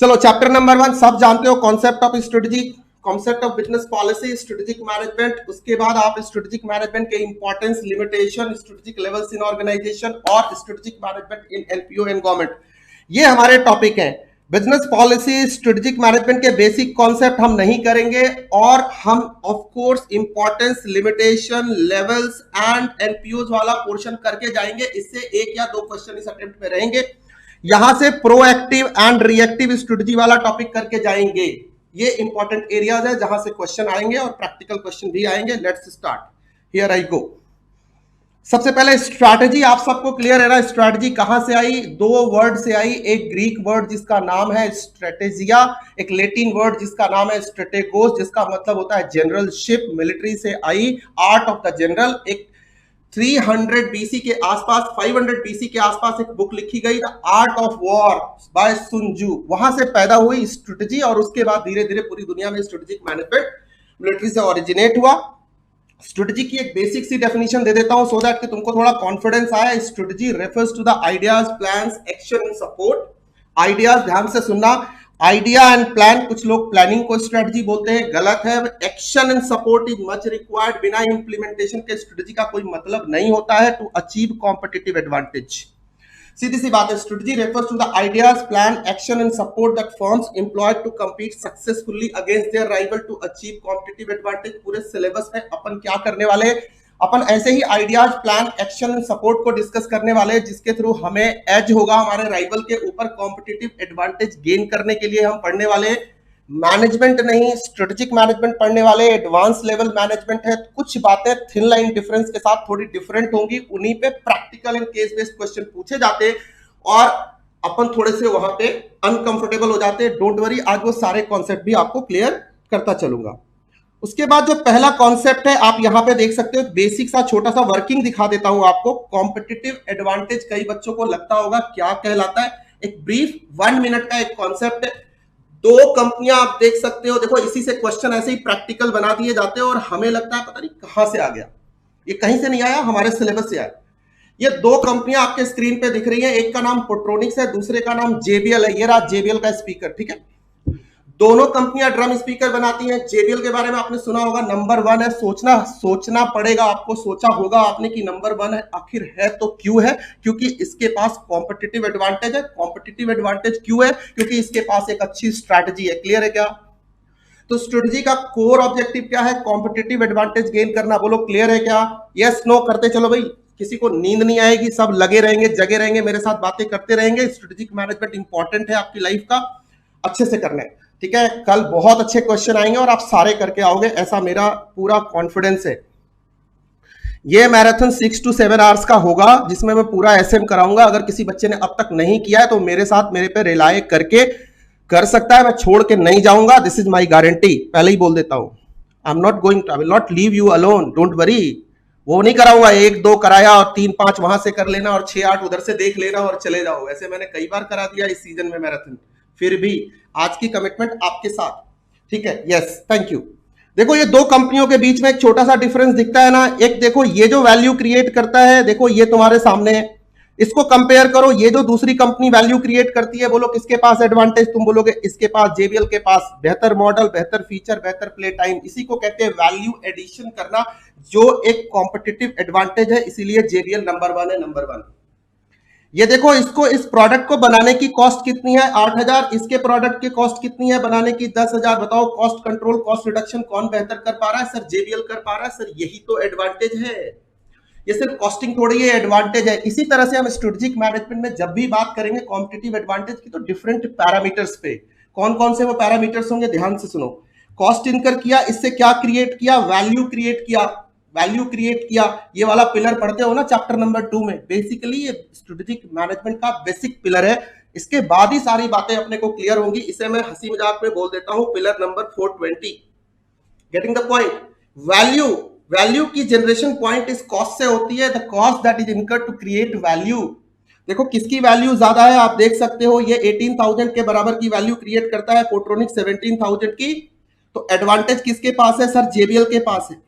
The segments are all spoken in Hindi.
चलो चैप्टर नंबर 1 सब जानते हो, concept of strategy, concept of business policy, strategic management. उसके बाद आप स्ट्रेटेजिक मैनेजमेंट के importance, limitation, strategic levels in organization और strategic management in NPO and government, ये हमारे टॉपिक हैं। बिजनेस पॉलिसी, स्ट्रेटेजिक मैनेजमेंट के बेसिक कॉन्सेप्ट हम नहीं करेंगे और हम of course importance, limitation, levels and NPO वाला पोर्शन करके जाएंगे। इससे एक या दो क्वेश्चन इस अटेम्प्ट में रहेंगे। यहां से प्रोएक्टिव एंड रिएक्टिव स्ट्रेटेजी वाला टॉपिक करके जाएंगे। ये इंपॉर्टेंट एरियाज है जहां से क्वेश्चन आएंगे और प्रैक्टिकल क्वेश्चन भी आएंगे। लेट्स स्टार्ट, हियर आई गो। सबसे पहले स्ट्रैटेजी, आप सबको क्लियर है ना स्ट्रैटेजी कहां से आई? दो वर्ड से आई, एक ग्रीक वर्ड जिसका नाम है स्ट्रेटेजिया, एक लैटिन वर्ड जिसका नाम है स्ट्रेटेगोस जिसका मतलब होता है जनरलशिप, मिलिट्री से आई, आर्ट ऑफ द जनरल। एक 300 बीसी के आसपास, 500 बीसी के आसपास एक बुक लिखी गई, the art of war by Sun Tzu. वहां से पैदा हुई स्ट्रेटेजी और उसके बाद धीरे धीरे पूरी दुनिया में स्ट्रेटेजिक मैनेजमेंट मिलिट्री से ओरिजिनेट हुआ। स्ट्रेटेजी की एक बेसिक सी डेफिनेशन दे देता हूं सो दैट कि तुमको थोड़ा कॉन्फिडेंस आए। Strategy refers to the ideas, plans, action and support. Ideas, ध्यान से सुनना, आइडिया एंड प्लान, कुछ लोग प्लानिंग को स्ट्रेटजी बोलते हैं, गलत है। Action and support is much required. बिना इंप्लीमेंटेशन के स्ट्रेटजी का कोई मतलब नहीं होता है टू अचीव कॉम्पिटिटिव एडवांटेज। सीधी सी बात है, strategy refers to the ideas, plan, action and support that firms employed to compete successfully against their rival to achieve competitive advantage. पूरे सिलेबस में अपन क्या करने वाले, अपन ऐसे ही ideas, plan, action and support को डिस्कस करने वाले हैं जिसके थ्रू हमें एज होगा हमारे राइवल के ऊपर। कॉम्पिटिटिव एडवांटेज गेन करने के लिए हम पढ़ने वाले मैनेजमेंट नहीं, स्ट्रेटेजिक मैनेजमेंट पढ़ने वाले, एडवांस लेवल मैनेजमेंट है। कुछ बातें थिन लाइन डिफरेंस के साथ थोड़ी डिफरेंट होंगी, उन्हीं पे practical and case based question पूछे जाते और अपन थोड़े से वहां पे अनकंफर्टेबल हो जाते। डोंट वरी, आज वो सारे कॉन्सेप्ट भी आपको क्लियर करता चलूंगा। उसके बाद जो पहला कॉन्सेप्ट है आप यहां पे देख सकते हो, बेसिक सा छोटा सा वर्किंग दिखा देता हूं आपको। कॉम्पिटिटिव एडवांटेज कई बच्चों को लगता होगा क्या कहलाता है, एक ब्रीफ 1 मिनट का एक कॉन्सेप्ट है। दो कंपनियां आप देख सकते हो, देखो इसी से क्वेश्चन ऐसे ही प्रैक्टिकल बना दिए जाते हैं और हमें लगता है पता नहीं कहां से आ गया, ये कहीं से नहीं आया, हमारे सिलेबस से आया। ये दो कंपनियां आपके स्क्रीन पे दिख रही है, एक का नाम पोट्रोनिक्स है, दूसरे का नाम JBL है। ये रहा JBL का स्पीकर, ठीक है। दोनों कंपनियां ड्रम स्पीकर बनाती हैं। JBL के बारे में आपने सुना होगा, नंबर 1 है। सोचना पड़ेगा आपको, सोचा होगा आपने कि नंबर 1 है, आखिर है तो क्यों है? क्योंकि इसके पास कॉम्पिटिटिव एडवांटेज है। कॉम्पिटिटिव एडवांटेज क्यों है? क्योंकि इसके पास एक अच्छी स्ट्रैटेजी है। क्लियर है क्या? तो स्ट्रेटेजी का कोर ऑब्जेक्टिव क्या है? कॉम्पिटिटिव एडवांटेज गेन करना। बोलो क्लियर है क्या? यस नो करते चलो भाई, किसी को नींद नहीं आएगी, सब लगे रहेंगे, जगे रहेंगे, मेरे साथ बातें करते रहेंगे। स्ट्रेटेजिक मैनेजमेंट इंपॉर्टेंट है आपकी लाइफ का, अच्छे से करना है, ठीक है। कल बहुत अच्छे क्वेश्चन आएंगे और आप सारे करके आओगे, ऐसा मेरा पूरा कॉन्फिडेंस है। ये मैराथन 6 to 7 आवर्स का होगा जिसमें मैं पूरा SM कराऊंगा। अगर किसी बच्चे ने अब तक नहीं किया है तो मेरे साथ, मेरे पे रिलाय करके कर सकता है, मैं छोड़ के नहीं जाऊंगा। दिस इज माई गारंटी, पहले ही बोल देता हूं। I am not going, I will not leave you alone, don't worry. वो नहीं कराऊंगा 1-2 कराया और 3-5 वहां से कर लेना और 6-8 उधर से देख लेना और चले जाओ। ऐसे मैंने कई बार करा दिया इस सीजन में मैराथन। फिर भी आज की कमिटमेंट आपके साथ, ठीक है। Yes, thank you. देखो ये दो कंपनियों के बीच में एक छोटा सा डिफरेंस दिखता है ना। एक देखो ये जो वैल्यू क्रिएट करता है, देखो ये तुम्हारे सामने है, इसको कंपेयर करो। ये जो दूसरी कंपनी वैल्यू क्रिएट करती है, बोलो किसके पास एडवांटेज? तुम बोलोगे इसके पास, JBL के पास बेहतर मॉडल, बेहतर फीचर, बेहतर प्ले टाइम। इसी को कहते हैं वैल्यू एडिशन करना, जो एक कॉम्पिटिटिव एडवांटेज है। इसीलिए JBL नंबर 1 है, नंबर 1। ये देखो, इसको, इस प्रोडक्ट को बनाने की कॉस्ट कितनी है? 8,000। इसके प्रोडक्ट की कॉस्ट कितनी है बनाने की? 10,000। बताओ कॉस्ट कंट्रोल, कॉस्ट रिडक्शन कौन बेहतर कर पा रहा है? सर JBL कर पा रहा है। सर यही तो एडवांटेज है, ये सिर्फ कॉस्टिंग थोड़ी है, एडवांटेज है। इसी तरह से हम स्ट्रेटेजिक मैनेजमेंट में जब भी बात करेंगे कॉम्पिटिटिव एडवांटेज की, तो डिफरेंट पैरामीटर्स पे, कौन कौन से वो पैरामीटर्स होंगे ध्यान से सुनो। कॉस्ट इनकर किया, इससे क्या क्रिएट किया? वैल्यू क्रिएट किया। वैल्यू क्रिएट किया, ये वाला पिलर पढ़ते हो ना चैप्टर नंबर 2 में। बेसिकली ये स्ट्रेटेजिक मैनेजमेंट का बेसिक पिलर है। इसके बाद ही सारी बातें अपने को क्लियर होंगी। इसे मैं हंसी मजाक में बोल देता हूं pillar number 420। Getting the point? Value की जनरेशन पॉइंट इस कॉस्ट से होती है, the cost that is incurred to create value. देखो किसकी वैल्यू ज्यादा है, आप देख सकते हो। ये 18,000 के बराबर की वैल्यू क्रिएट करता है, पोट्रोनिक्स 17,000 की। तो एडवांटेज किसके पास है? सर JBL के पास है।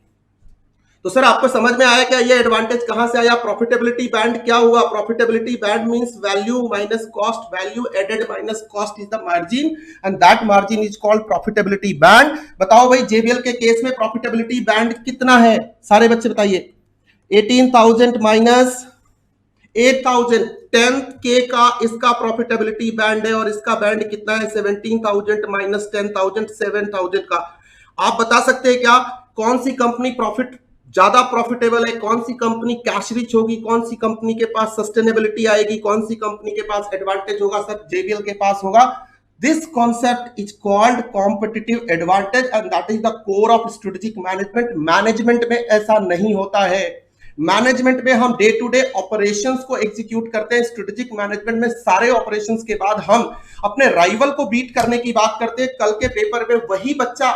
तो सर आपको समझ में आया क्या ये एडवांटेज कहां से आया? प्रॉफिटेबिलिटी बैंड क्या हुआ? Profitability band means value minus cost, value added minus cost is the margin and that margin is called profitability band. बताओ भाई जेबीएल के केस में प्रॉफिटेबिलिटी बैंड कितना है? सारे बच्चे बताइए। 18,000 माइनस 8,000, 10K का इसका प्रॉफिटेबिलिटी बैंड है और इसका बैंड कितना है? 17,000 माइनस 10,000, 7,000 का। आप बता सकते हैं क्या कौन सी कंपनी प्रॉफिट ज्यादा प्रॉफिटेबल है, कौन सी कंपनी कैश रिच होगी, कौन सी कंपनी के पास सस्टेनेबिलिटी आएगी, कौन सी कंपनी के पास एडवांटेज होगा? सर जेबीएल के पास होगा। This concept is called competitive advantage and that is the core of strategic management. Management में ऐसा नहीं होता है। मैनेजमेंट में हम डे टू डे ऑपरेशंस को एग्जीक्यूट करते हैं। स्ट्रेटेजिक मैनेजमेंट में सारे ऑपरेशंस के बाद हम अपने राइवल को बीट करने की बात करते हैं। कल के पेपर में वही बच्चा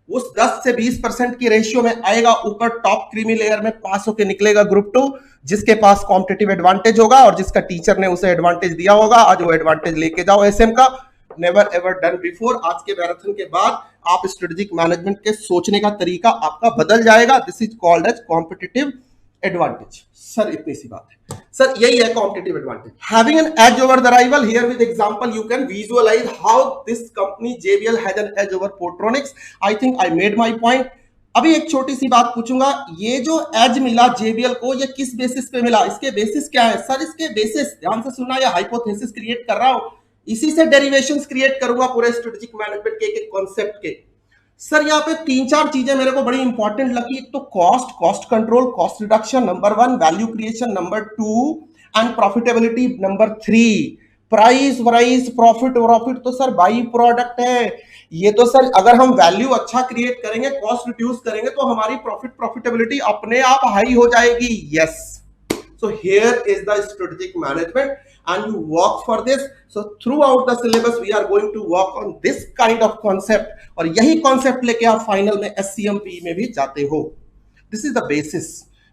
उस 10 से 20% की रेशियो में आएगा, ऊपर टॉप क्रीमी लेयर में पास होकर निकलेगा ग्रुप 2, जिसके पास कॉम्पिटिटिव एडवांटेज होगा और जिसका टीचर ने उसे एडवांटेज दिया होगा। आज वो एडवांटेज लेके जाओ एसएम का। Never ever done before. आज के मैराथन के बाद आप स्ट्रेटेजिक मैनेजमेंट के सोचने का तरीका आपका बदल जाएगा। This is called edge competitive advantage. Sir इतनी सी बात है सर, यही है competitive advantage. Having an edge over the rival, here with example you can visualize how this company JBL has an edge over Portronics. I think I made my point. अभी एक छोटी सी बात पूछूंगा, ये जो एज मिला जेबीएल को, ये किस बेसिस पे मिला? इसके बेसिस क्या है? सर इसके बेसिस, ध्यान से सुनना, ये हाइपोथेसिस क्रिएट कर रहा हूं, इसी से डेरिवेशंस क्रिएट करूंगा पूरे स्ट्रेटेजिक मैनेजमेंट के एक कॉन्सेप्ट के। सर यहाँ पे 3-4 चीजें मेरे को बड़ी इंपॉर्टेंट लगी। एक तो cost control, cost reduction number 1, value creation number 2 and profitability number 3। Price varies profit तो सर बाई प्रोडक्ट है। ये तो सर अगर हम वैल्यू अच्छा क्रिएट करेंगे, कॉस्ट रिड्यूस करेंगे, तो हमारी प्रॉफिटेबिलिटी अपने आप हाई हो जाएगी। Yes, so here is the strategic management and you work for this. So throughout the syllabus we are going to work on this kind of concept और यही concept लेके आप फाइनल में SCMP में भी जाते हो। This is the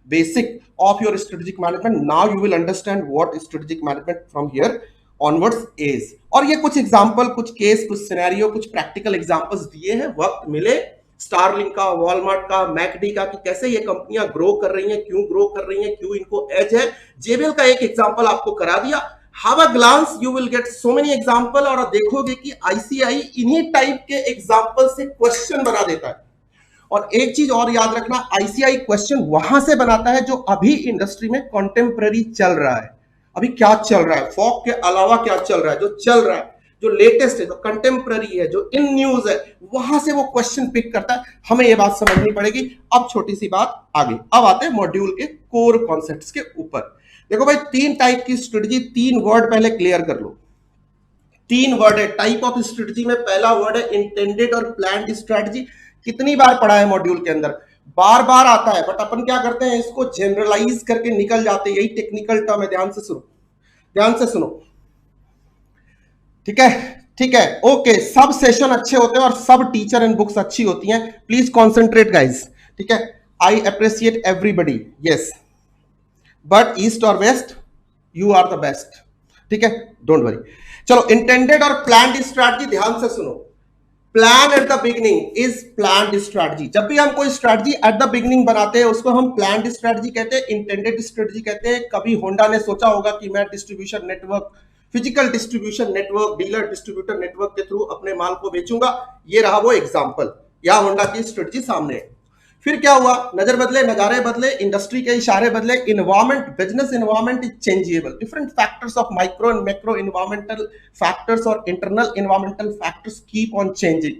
basic of your strategic management. Now you will understand what strategic management from here onwards is। और ये कुछ एग्जाम्पल, कुछ केस, कुछ सिनेरियो, कुछ प्रैक्टिकल एग्जाम्पल्स दिए हैं। वक्त मिले स्टारलिंक का, वॉलमार्ट का, मैकडी का, कि कैसे ये कंपनियां ग्रो कर रही हैं, क्यों ग्रो कर रही हैं, क्यों इनको एज है। जेबीएल का एक एग्जांपल आपको करा दिया। Have a glance, you will get so many example और देखोगे कि आईसीआई इन्हीं टाइप के एग्जांपल से क्वेश्चन बना देता है। और एक चीज और याद रखना, आईसीआई क्वेश्चन वहां से बनाता है जो अभी इंडस्ट्री में कॉन्टेम्पररी चल रहा है। अभी क्या चल रहा है, फॉग के अलावा क्या चल रहा है, जो चल रहा है, जो लेटेस्ट है, जो कंटेम्पररी है, जो इन न्यूज है, वहां से वो क्वेश्चन पिक करता है। हमें ये बात समझनी पड़ेगी। अब छोटी सी बात आगे, अब आते हैं मॉड्यूल के कोर कॉन्सेप्ट्स के ऊपर। देखो भाई, 3 टाइप की स्ट्रेटजी, 3 वर्ड पहले क्लियर कर लो। 3 वर्ड है टाइप ऑफ स्ट्रेटजी में। पहला वर्ड है इंटेंडेड और प्लान्ड स्ट्रेटजी। कितनी बार पढ़ा है मॉड्यूल के अंदर? बार बार आता है, बट अपन क्या करते हैं, इसको जनरलाइज करके निकल जाते हैं। यही टेक्निकल टर्म है, ध्यान से सुनो। ठीक है, ओके। सब सेशन अच्छे होते हैं और सब टीचर एंड बुक्स अच्छी होती हैं। प्लीज कॉन्सेंट्रेट गाइज, ठीक है। I appreciate everybody, yes, but east और west you are the best, ठीक है, डोंट वरी। चलो, इंटेंडेड और प्लान्ड स्ट्रैटेजी, ध्यान से सुनो। Plan at the beginning is planned strategy. जब भी हम कोई स्ट्रैटेजी एट द बिगिनिंग बनाते हैं उसको हम प्लान्ड स्ट्रैटेजी कहते हैं, इंटेंडेड स्ट्रैटेजी कहते हैं। कभी होंडा ने सोचा होगा कि मैं distribution network, physical distribution network, dealer distributor network के थ्रू अपने माल को बेचूंगा। ये रहा वो एग्जांपल, या होंडा की स्ट्रेटजी सामने है। फिर क्या हुआ, नजर बदले, नजारे बदले, इंडस्ट्री के इशारे बदले, environment, business environment is changeable. Different factors of micro and macro environmental factors और internal environmental factors keep on changing.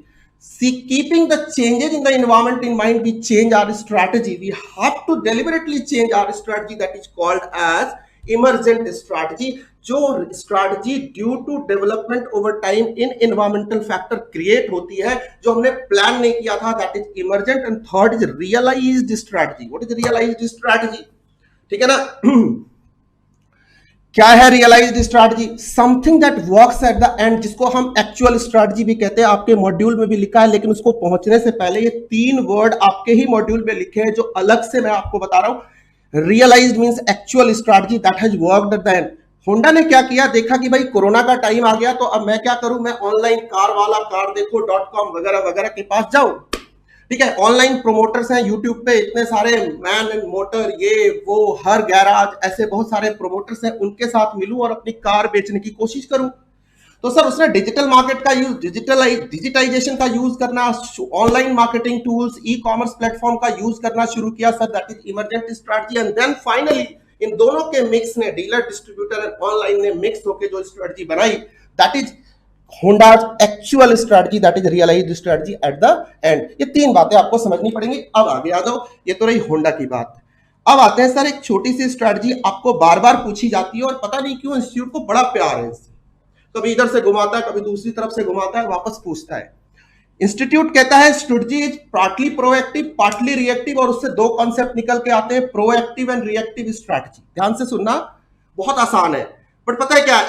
Keeping the changes in the environment in mind, we change our strategy. We have to deliberately change our strategy, that is called as emergent strategy. जो strategy due to development over time in environmental factor create होती है, जो हमने plan नहीं किया था, that is emergent. And third is realized strategy. What is realized strategy? ठीक है ना? क्या है realized strategy? Something that works at the end, जिसको हम एक्चुअल स्ट्रैटेजी भी कहते हैं। आपके मॉड्यूल में भी लिखा है, लेकिन उसको पहुंचने से पहले ये 3 वर्ड आपके ही मॉड्यूल में लिखे हैं जो अलग से मैं आपको बता रहा हूं। Realized means actual strategy that has worked at the end. Honda ने क्या किया, देखा कि भाई कोरोना का टाइम आ गया, तो अब मैं क्या करूं, मैं ऑनलाइन कार वाला, कार देखो .com वगैरह वगैरह के पास जाऊं। ठीक है, ऑनलाइन प्रोमोटर्स हैं यूट्यूब पे इतने सारे, मैन एंड मोटर, ये वो, हर गैराज, ऐसे बहुत सारे प्रोमोटर्स हैं, उनके साथ मिलूं और अपनी कार बेचने की कोशिश करूं। तो सर उसने डिजिटल मार्केट का यूज, डिजिटाइजेशन का यूज करना, online marketing tools, e commerce platform का यूज करना शुरू किया sir, that is emergent strategy. And then finally इन दोनों के मिक्स ने, डीलर डिस्ट्रीब्यूटर एंड ऑनलाइन ने मिक्स होकर जो स्ट्रैटेजी बनाई, that is Honda actual strategy, that is realized strategy at the end. ये तीन बातें आपको समझनी पड़ेंगी। अब आगे आ जाओ, ये तो रही होंडा की बात। अब आते हैं सर एक छोटी सी स्ट्रैटेजी आपको बार बार पूछी जाती है और पता नहीं क्यों इंस्टीट्यूट को बड़ा प्यार है इससे, कभी इधर से घुमाता है, कभी दूसरी तरफ से घुमाता है, वापस पूछता है। इंस्टीट्यूट कहता है strategy is partly proactive partly reactive, और उससे दो कॉन्सेप्ट निकल के आते हैं, प्रोएक्टिव एंड रिएक्टिव स्ट्रैटेजी। ध्यान से सुनना, बहुत आसान है, बट पता है क्या,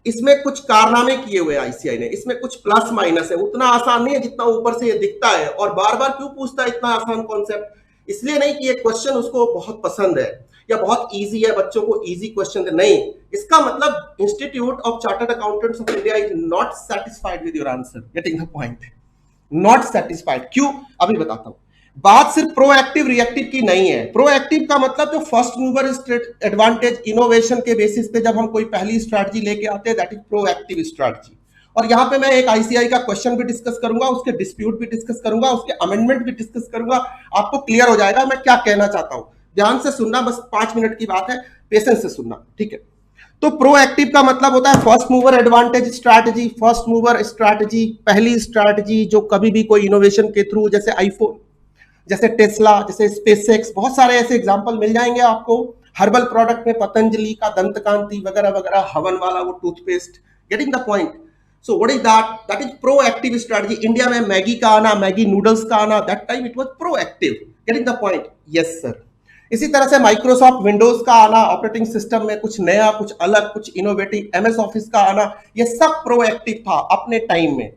इसमें कुछ कारनामे किए हुए आईसीआई ने, इसमें कुछ प्लस माइनस है, उतना आसान नहीं है जितना ऊपर से ये दिखता है। और बार बार क्यों पूछता है इतना आसान कॉन्सेप्ट? इसलिए नहीं कि ये क्वेश्चन उसको बहुत पसंद है या बहुत इजी है, बच्चों को इजी क्वेश्चन है, नहीं। इसका मतलब institute of chartered accountants of India is not satisfied with your answer, getting the point, not satisfied. क्यों, अभी बताता हूं। बात सिर्फ प्रोएक्टिव रिएक्टिव की नहीं है। प्रोएक्टिव का मतलब जो फर्स्ट मूवर एडवांटेज, इनोवेशन के बेसिस पे जब हम कोई पहली स्ट्रैटेजी लेके आते हैं, दैट इज प्रोएक्टिव स्ट्रैटेजी। और यहां पे मैं एक आईसीआई का क्वेश्चन भी डिस्कस करूंगा, उसके डिस्प्यूट भी डिस्कस करूंगा, उसके अमेंडमेंट भी डिस्कस करूंगा, आपको क्लियर हो जाएगा मैं क्या कहना चाहता हूं। ध्यान से सुनना, बस 5 मिनट की बात है, पेशेंस से सुनना, ठीक है। तो प्रोएक्टिव का मतलब होता है first mover advantage strategy, first mover strategy, पहली स्ट्रैटेजी जो कभी भी कोई इनोवेशन के थ्रू, जैसे आईफोन, जैसे टेस्ला, जैसे स्पेसएक्स, बहुत सारे ऐसे एग्जांपल मिल जाएंगे आपको। हर्बल प्रोडक्ट में पतंजलि का दंतकांति वगैरह वगैरह, हवन वाला वो toothpaste, getting the point. So what is that? That is proactive strategy. India में मैगी का आना, मैगी नूडल्स का आना, that time it was proactive, getting the point, yes sir. इसी तरह से माइक्रोसॉफ्ट विंडोज का आना, ऑपरेटिंग सिस्टम में कुछ नया, कुछ अलग, कुछ इनोवेटिव, एमएस ऑफिस का आना, ये सब प्रोएक्टिव था अपने टाइम में।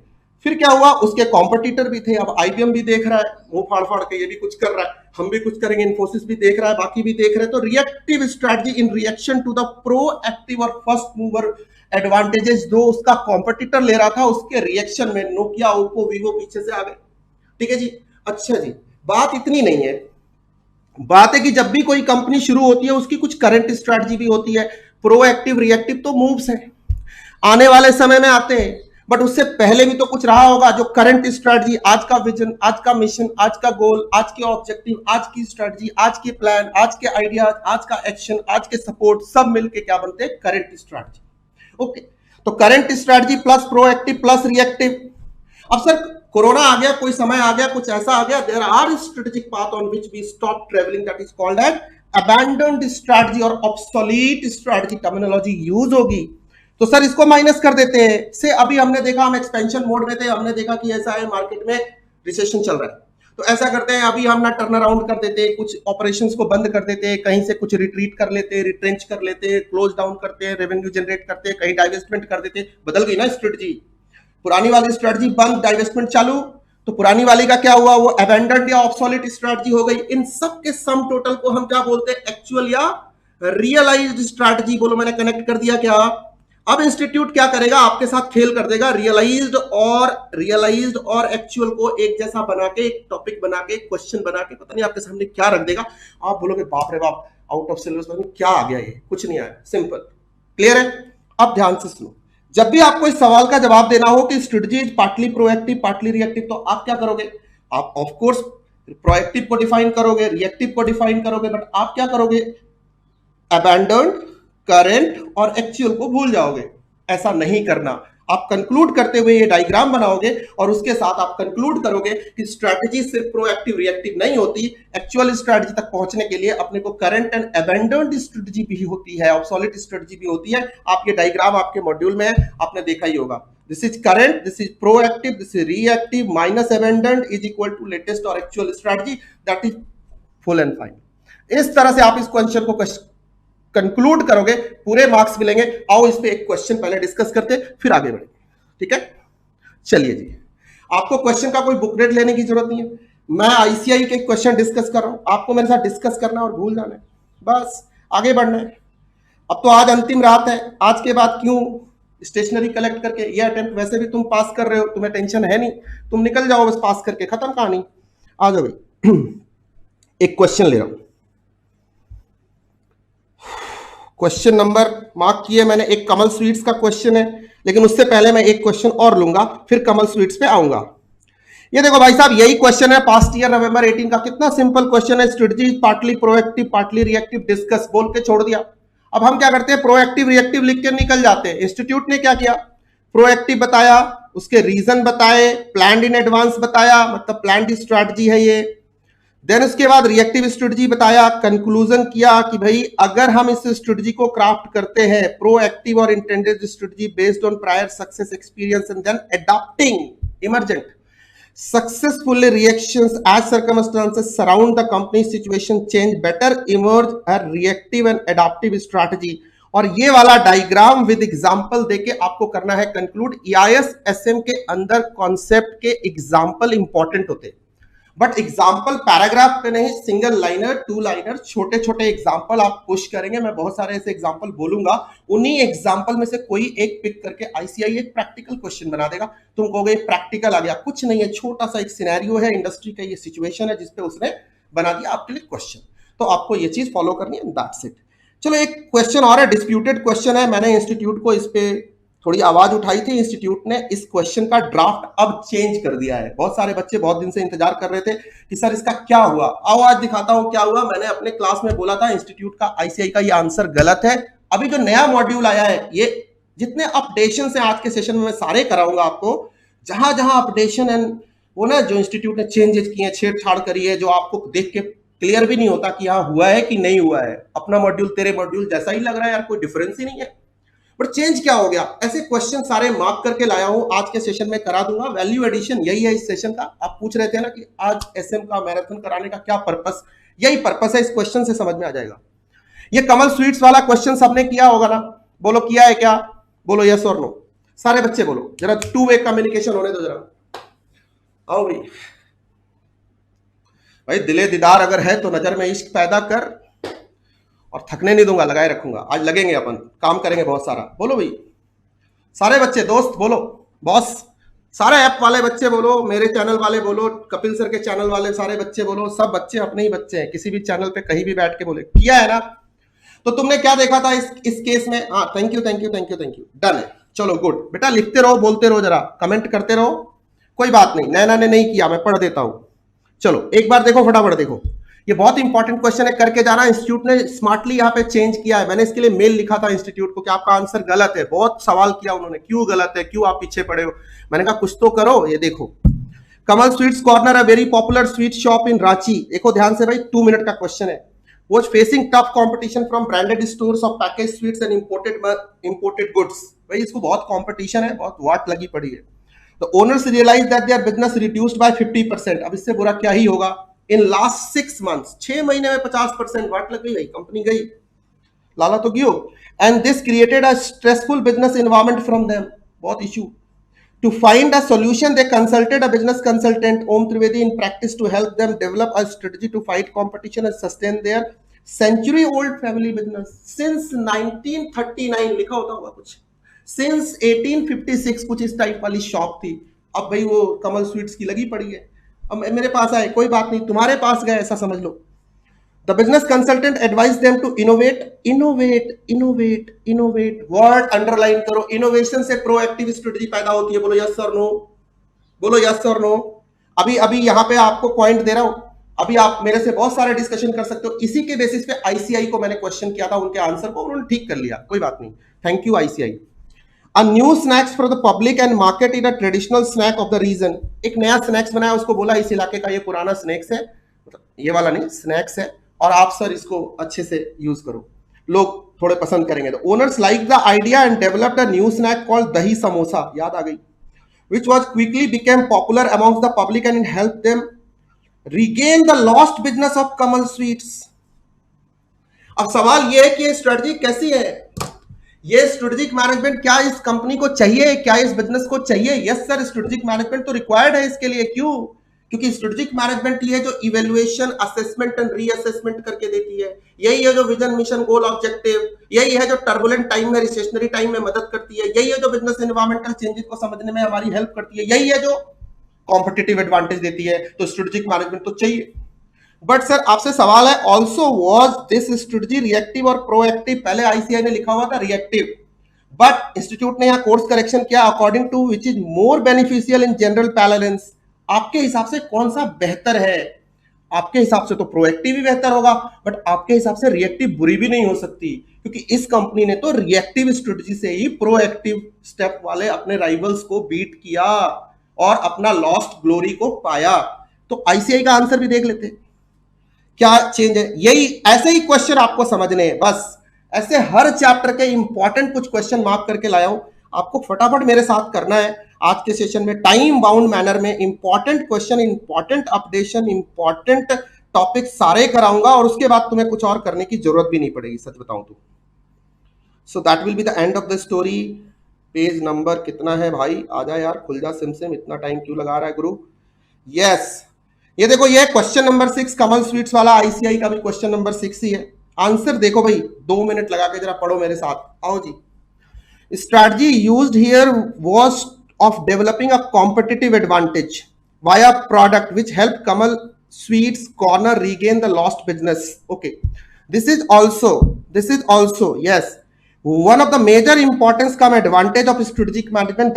फिर क्या हुआ, उसके कॉम्पिटिटर भी थे, अब आईबीएम भी देख रहा है, मुंह फाड़ फाड़ के ये भी कुछ कर रहा है, हम भी कुछ करेंगे, इन्फोसिस भी देख रहा है, बाकी भी देख रहे हैं। तो reactive strategy in reaction to the proactive और फर्स्ट मूवर एडवांटेजेस जो उसका कॉम्पिटिटर ले रहा था, उसके रिएक्शन में नोकिया, ओप्पो, वीवो पीछे से आ गए। ठीक है जी, अच्छा जी, बात इतनी नहीं है। बात है कि जब भी कोई कंपनी शुरू होती है उसकी कुछ करंट स्ट्रैटेजी भी होती है। प्रोएक्टिव रिएक्टिव तो मूव्स है, आने वाले समय में आते हैं, बट उससे पहले भी तो कुछ रहा होगा जो करंट स्ट्रैटेजी, आज का विजन, आज का मिशन, आज का गोल, आज के ऑब्जेक्टिव, आज की स्ट्रैटेजी, आज के प्लान, आज के आइडियाज, आज का एक्शन, आज के सपोर्ट, सब मिलके क्या बनते हैं? Current strategy. ओके, तो current strategy plus proactive plus reactive. अब सर कोरोना आ गया, कोई समय आ गया, कुछ ऐसा आ गया, there are strategic path on which we stop travelling, that is called as abandoned strategy और ऑब्सोलीट स्ट्रैटेजी टर्मिनोलॉजी यूज होगी। तो सर इसको माइनस कर देते हैं। से अभी हमने देखा, हम एक्सपेंशन मोड में थे, हमने देखा कि ऐसा है मार्केट में रिसेशन चल रहा है, तो ऐसा करते हैं अभी हम ना टर्न अराउंड कर देते हैं, कुछ ऑपरेशंस को बंद कर देते हैं, कहीं से कुछ रिट्रीट कर लेते हैं, रिट्रेंच कर लेते हैं, क्लोज डाउन करते हैं, रेवेन्यू जनरेट करते हैं, कहीं डाइवेस्टमेंट कर देते हैं। बदल गई ना स्ट्रेटजी, पुरानी वाली स्ट्रेटजी बंद, डाइवेस्टमेंट चालू, तो पुरानी वाली का क्या हुआ? वो अबैंडन्ड या ऑब्सोलीट स्ट्रेटजी हो गई। इन सब के सम टोटल को हम क्या बोलते हैं? एक्चुअल या रियलाइज्ड स्ट्रेटजी। बोलो, मैंने कनेक्ट कर दिया क्या? अब इंस्टीट्यूट क्या करेगा? आपके साथ खेल कर देगा, रियलाइज्ड और एक्चुअल को एक जैसा बना के, एक टॉपिक बना के, क्वेश्चन बना के, पता नहीं आपके सामने क्या रख देगा। आप बोलोगे बाप रे बाप, आउट ऑफ सिलेबस में क्या आ गया, ये कुछ नहीं आया, सिंपल, क्लियर है। अब ध्यान से सुनो, जब भी आपको इस सवाल का जवाब देना हो कि strategy is partly proactive partly reactive, तो आप क्या करोगे? आप ऑफ कोर्स प्रोएक्टिव को डिफाइन करोगे, रिएक्टिव को डिफाइन करोगे, बट आप क्या करोगे? अबैंडन्ड, करंट और एक्चुअल को भूल जाओगे। ऐसा नहीं करना। आप कंक्लूड करते हुए ये डायग्राम बनाओगे और उसके साथ आप कंक्लूड करोगे कि स्ट्रैटेजी सिर्फ प्रोएक्टिव रिएक्टिव नहीं होती, एक्चुअल स्ट्रैटेजी तक पहुंचने के लिए अपने को करंट एंड अबैंडन्ड स्ट्रैटेजी भी होती है, ऑब्सोलीट स्ट्रैटेजी भी होती है। आप ये डायग्राम आपके मॉड्यूल में आपने देखा ही होगा। This is current, this is proactive, this is reactive, minus abandoned is equal to latest और actual strategy, that is full and fine. इस तरह से आप इस क्वेश्चन को कंक्लूड करोगे, पूरे मार्क्स मिलेंगे। आओ इस पे एक क्वेश्चन पहले डिस्कस करते, फिर आगे बढ़ेंगे, ठीक है। चलिए जी, आपको क्वेश्चन का कोई बुकलेट लेने की जरूरत नहीं है, मैं आईसीआई के क्वेश्चन डिस्कस कर रहा हूं, आपको मेरे साथ डिस्कस करना और भूल जाना है, बस आगे बढ़ना है। अब तो आज अंतिम रात है, आज के बाद क्यों स्टेशनरी कलेक्ट करके। ये अटेम्प्ट वैसे भी तुम पास कर रहे हो, तुम्हें टेंशन है नहीं, तुम निकल जाओ बस पास करके, खत्म कहानी। आ जाओ भाई। एक क्वेश्चन ले रहा हूं, क्वेश्चन नंबर मार्क किए मैंने, एक कमल स्वीट्स का क्वेश्चन है, लेकिन उससे पहले मैं एक क्वेश्चन और लूंगा, फिर कमल स्वीट्स पे आऊंगा। ये देखो भाई साहब, यही क्वेश्चन है पास्ट ईयर नवंबर 18 का, कितना सिंपल क्वेश्चन है। Strategy partly proactive partly reactive discuss बोल के छोड़ दिया। अब हम क्या करते हैं, प्रोएक्टिव रिएक्टिव लिख के निकल जाते हैं। इंस्टीट्यूट ने क्या किया, प्रोएक्टिव बताया, उसके रीजन बताए, प्लान इन एडवांस बताया, मतलब प्लान स्ट्रैटेजी है ये। देन उसके बाद रिएक्टिव स्ट्रेटजी बताया, कंक्लूजन किया कि भाई अगर हम इस स्ट्रेटजी को क्राफ्ट करते हैं, प्रोएक्टिव और intended strategy based on prior success experience and then adopting emergent successfully reactions as circumstances surround the company's situation change, better emerge a reactive and adaptive strategy। और ये वाला डायग्राम विद एग्जांपल देके आपको करना है कंक्लूड। EIS SM के अंदर कॉन्सेप्ट के एग्जांपल इंपॉर्टेंट होते हैं, बट एग्जाम्पल पैराग्राफ पे नहीं, सिंगल लाइनर, टू लाइनर, छोटे छोटे एग्जाम्पल आप पुश करेंगे। मैं बहुत सारे ऐसे एग्जाम्पल बोलूंगा, उन्हीं एग्जाम्पल में से कोई एक पिक करके ICI एक प्रैक्टिकल क्वेश्चन बना देगा। तुम कहोगे प्रैक्टिकल आ गया, कुछ नहीं है, छोटा सा एक सिनेरियो है, इंडस्ट्री का ये सिचुएशन है जिसपे उसने बना दिया आपके लिए क्वेश्चन। तो आपको ये चीज फॉलो करनी है, दैट्स इट। चलो एक क्वेश्चन और है, डिस्प्यूटेड क्वेश्चन है। मैंने इंस्टीट्यूट को इस पे थोड़ी आवाज उठाई थी, इंस्टीट्यूट ने इस क्वेश्चन का ड्राफ्ट अब चेंज कर दिया है। बहुत सारे बच्चे बहुत दिन से इंतजार कर रहे थे कि सर इसका क्या हुआ। आओ आज दिखाता हूं क्या हुआ। मैंने अपने क्लास में बोला था इंस्टीट्यूट का ICI का ये आंसर गलत है। अभी जो नया मॉड्यूल आया है, ये जितने अपडेशन है आज के सेशन में मैं सारे कराऊंगा आपको। जहां जहां अपडेशन है वो ना, जो इंस्टीट्यूट ने चेंजेस किए, छेड़छाड़ करी है, जो आपको देख के क्लियर भी नहीं होता कि हाँ हुआ है कि नहीं हुआ है। अपना मॉड्यूल तेरे मॉड्यूल जैसा ही लग रहा है यार, कोई डिफरेंस ही नहीं है, बट चेंज क्या हो गया। ऐसे क्वेश्चन सारे मार्क करके लाया हूं, आज के सेशन में करा दूंगा। वैल्यू एडिशन यही है इस सेशन का। आप पूछ रहे थे ना कि आज SM का मैराथन कराने का क्या पर्पस, यही पर्पस है, इस क्वेश्चन से समझ में आ जाएगा। ये कमल स्वीट्स वाला क्वेश्चन सबने किया होगा ना, बोलो किया है क्या, बोलो यस और नो, सारे बच्चे बोलो। जरा 2 वे कम्युनिकेशन होने दो जरा। आओ भाई, भाई दिले दीदार अगर है तो नजर में इश्क पैदा कर, और थकने नहीं दूंगा, लगाए रखूंगा। आज लगेंगे अपन, काम करेंगे बहुत सारा। बोलो भाई सारे बच्चे, दोस्त बोलो, बॉस, सारे ऐप वाले बच्चे बोलो, मेरे चैनल वाले बोलो, कपिल सर के चैनल वाले सारे बच्चे बोलो। सब बच्चे अपने ही बच्चे हैं, किसी भी चैनल पे कहीं भी बैठ के बोले किया है ना। तो तुमने क्या देखा था इस केस में। हाँ thank you thank you thank you thank you, done है। चलो गुड बेटा, लिखते रहो, बोलते रहो, जरा कमेंट करते रहो, कोई बात नहीं। नैना ने नहीं किया, मैं पढ़ देता हूं। चलो एक बार देखो, फटाफट देखो, ये बहुत इंपॉर्टेंट क्वेश्चन है, करके जाना। इंस्टीट्यूट ने स्मार्टली यहाँ पे चेंज किया है। मैंने इसके लिए मेल लिखा था इंस्टीट्यूट को कि आपका आंसर गलत है। बहुत सवाल किया उन्होंने, क्यों गलत है, क्यों आप पीछे पड़े हो। मैंने कहा कुछ तो करो। ये देखो, Kamal sweets corner, a very popular sweet shop in Ranchi. देखो ध्यान से भाई, 2 मिनट का क्वेश्चन है। was facing tough competition from branded stores of packaged sweets and imported goods। भाई इसको बहुत कंपटीशन है, बहुत वाट लगी पड़ी है। The owners realized that their business reduced by 50%। अब इससे बुरा क्या ही होगा। In last 6 months, 6 महीने में 50% वाट लग गई भाई, कंपनी गई, लाला तो गियो। And this created a stressful business environment from them। बहुत issue. To find a solution, they consulted a business consultant, Om Trivedi, in practice to help them develop a strategy to fight competition and sustain their century-old family business since 1939। लिखा होगा कुछ, since 1856 कुछ इस टाइप वाली शॉप थी। अब भाई वो कमल स्वीट्स की लगी पड़ी है। अब मेरे पास आए, कोई बात नहीं, तुम्हारे पास गए, ऐसा समझ लो। The business consultant advised them to innovate, innovate, innovate, innovate। Word underline करो, इनोवेशन से प्रोएक्टिव स्ट्रेटजी पैदा होती है। बोलो यस और नो, बोलो यस और नो। अभी यहाँ पे आपको पॉइंट दे रहा हूं, अभी आप मेरे से बहुत सारे डिस्कशन कर सकते हो। इसी के बेसिस पे ICI को मैंने क्वेश्चन किया था, उनके आंसर को उन्होंने ठीक कर लिया, कोई बात नहीं, thank you ICI। A new snacks for the public and market in a traditional snack of the region। एक नया स्नैक्स बनाया, उसको बोला इस इलाके का ये पुराना स्नैक्स है, ये वाला नहीं, स्नैक्स है, और आप सर इसको अच्छे से यूज करो, लोग थोड़े पसंद करेंगे। तो owners like the idea and developed a new snack called dahi samosa, याद आ गई, which was quickly became popular amongst the public and helped them regain the lost business of Kamal Sweets। अब सवाल ये है कि ये स्ट्रेटजी कैसी है, ये स्ट्रेटेजिक मैनेजमेंट क्या इस कंपनी को चाहिए, क्या इस बिजनेस को चाहिए। यस सर, स्ट्रेटेजिक मैनेजमेंट तो रिक्वायर्ड है इसके लिए। क्यों, क्योंकि स्ट्रेटेजिक मैनेजमेंट ये जो इवेल्युएशन, असेसमेंट एंड रीअसेसमेंट करके देती है, यही है जो विजन, मिशन, गोल, ऑब्जेक्टिव, यही है जो टर्बुलेंट टाइम में, रिसेशनरी टाइम में मदद करती है, यही है जो बिजनेस एनवायरमेंटल चेंजेस को समझने में हमारी हेल्प करती है, यही है जो कॉम्पिटिटिव एडवांटेज देती है। तो स्ट्रेटेजिक मैनेजमेंट तो चाहिए। बट सर आपसे सवाल है, also was this strategy reactive और प्रोएक्टिव? पहले आईसीआई ने लिखा हुआ था रिएक्टिव, बट इंस्टीट्यूट ने यहाँ कोर्स करेक्शन किया, according to which is more beneficial in general parallels. आपके हिसाब से कौन सा बेहतर है? आपके हिसाब से तो प्रोएक्टिव ही बेहतर होगा, बट आपके हिसाब से रिएक्टिव बुरी भी नहीं हो सकती, क्योंकि इस कंपनी ने तो रिएक्टिव स्ट्रेटजी से ही प्रोएक्टिव स्टेप वाले अपने राइवल्स को बीट किया और अपना लॉस्ट ग्लोरी को पाया। तो आईसीआई का आंसर भी देख लेते हैं क्या चेंज है। यही ऐसे ही क्वेश्चन आपको समझने हैं, बस ऐसे हर चैप्टर के इंपॉर्टेंट कुछ क्वेश्चन मार्क करके लाया हूं, आपको फटाफट मेरे साथ करना है आज के सेशन में, टाइम बाउंड मैनर में। Important question, important updation, important topic सारे कराऊंगा, और उसके बाद तुम्हें कुछ और करने की जरूरत भी नहीं पड़ेगी, सच बताऊं तो। So that will be the end of the story. Page number कितना है भाई? आजा यार, खुल जा सिम, इतना टाइम क्यों लगा रहा है गुरु? यस, ये देखो, ये क्वेश्चन नंबर 6 कमल स्वीट्स वाला, आईसीआई का भी क्वेश्चन नंबर 6 ही है। आंसर देखो भाई, 2 मिनट लगा के जरा पढ़ो मेरे साथ, आओ जी। Strategy used here was of developing a competitive advantage via product which help Kamal sweets corner regain the lost business. Okay, this is also yes one of the major importance come advantage of strategic management,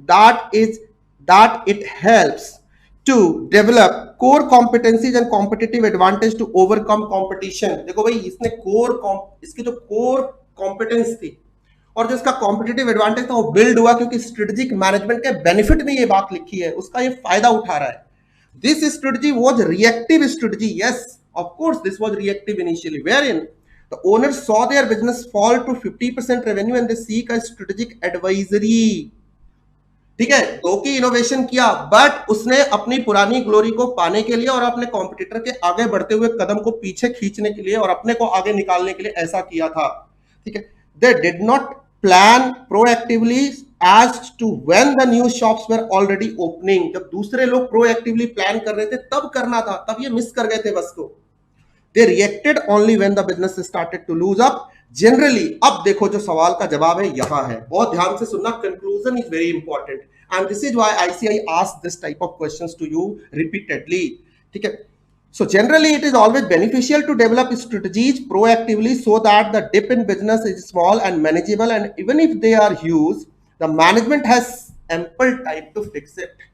that it helps to develop core competencies and competitive advantage to overcome competition। देखो भाई, इसने इसकी जो कोर कॉम्पिटेंस थी और जो इसका कॉम्पिटिटिव एडवांटेज था वो बिल्ड हुआ क्योंकि स्ट्रेटेजिक मैनेजमेंट के बेनिफिट में ये बात लिखी है, उसका ये फायदा उठा रहा है। This strategy was reactive strategy, yes of course this was reactive initially, wherein the owners saw their business fall to 50% revenue and they seek a strategic advisory। ठीक है, दो की इनोवेशन किया, बट उसने अपनी पुरानी ग्लोरी को पाने के लिए और अपने कॉम्पिटिटर के आगे बढ़ते हुए कदम को पीछे खींचने के लिए और अपने को आगे निकालने के लिए ऐसा किया था। ठीक है, they did not plan proactively as to when the new shops were already opening। जब दूसरे लोग प्रोएक्टिवली प्लान कर रहे थे तब करना था, तब ये मिस कर गए थे बस को। They reacted only when the business started to lose up generally। अब देखो जो सवाल का जवाब है यहां है, बहुत ध्यान से सुनना, conclusion is very important and this is why ICI asks this type of questions to you repeatedly। ठीक है, so generally it is always beneficial to develop strategies proactively so that the dip in business is small and manageable, and even if they are huge the management has ample time to fix it।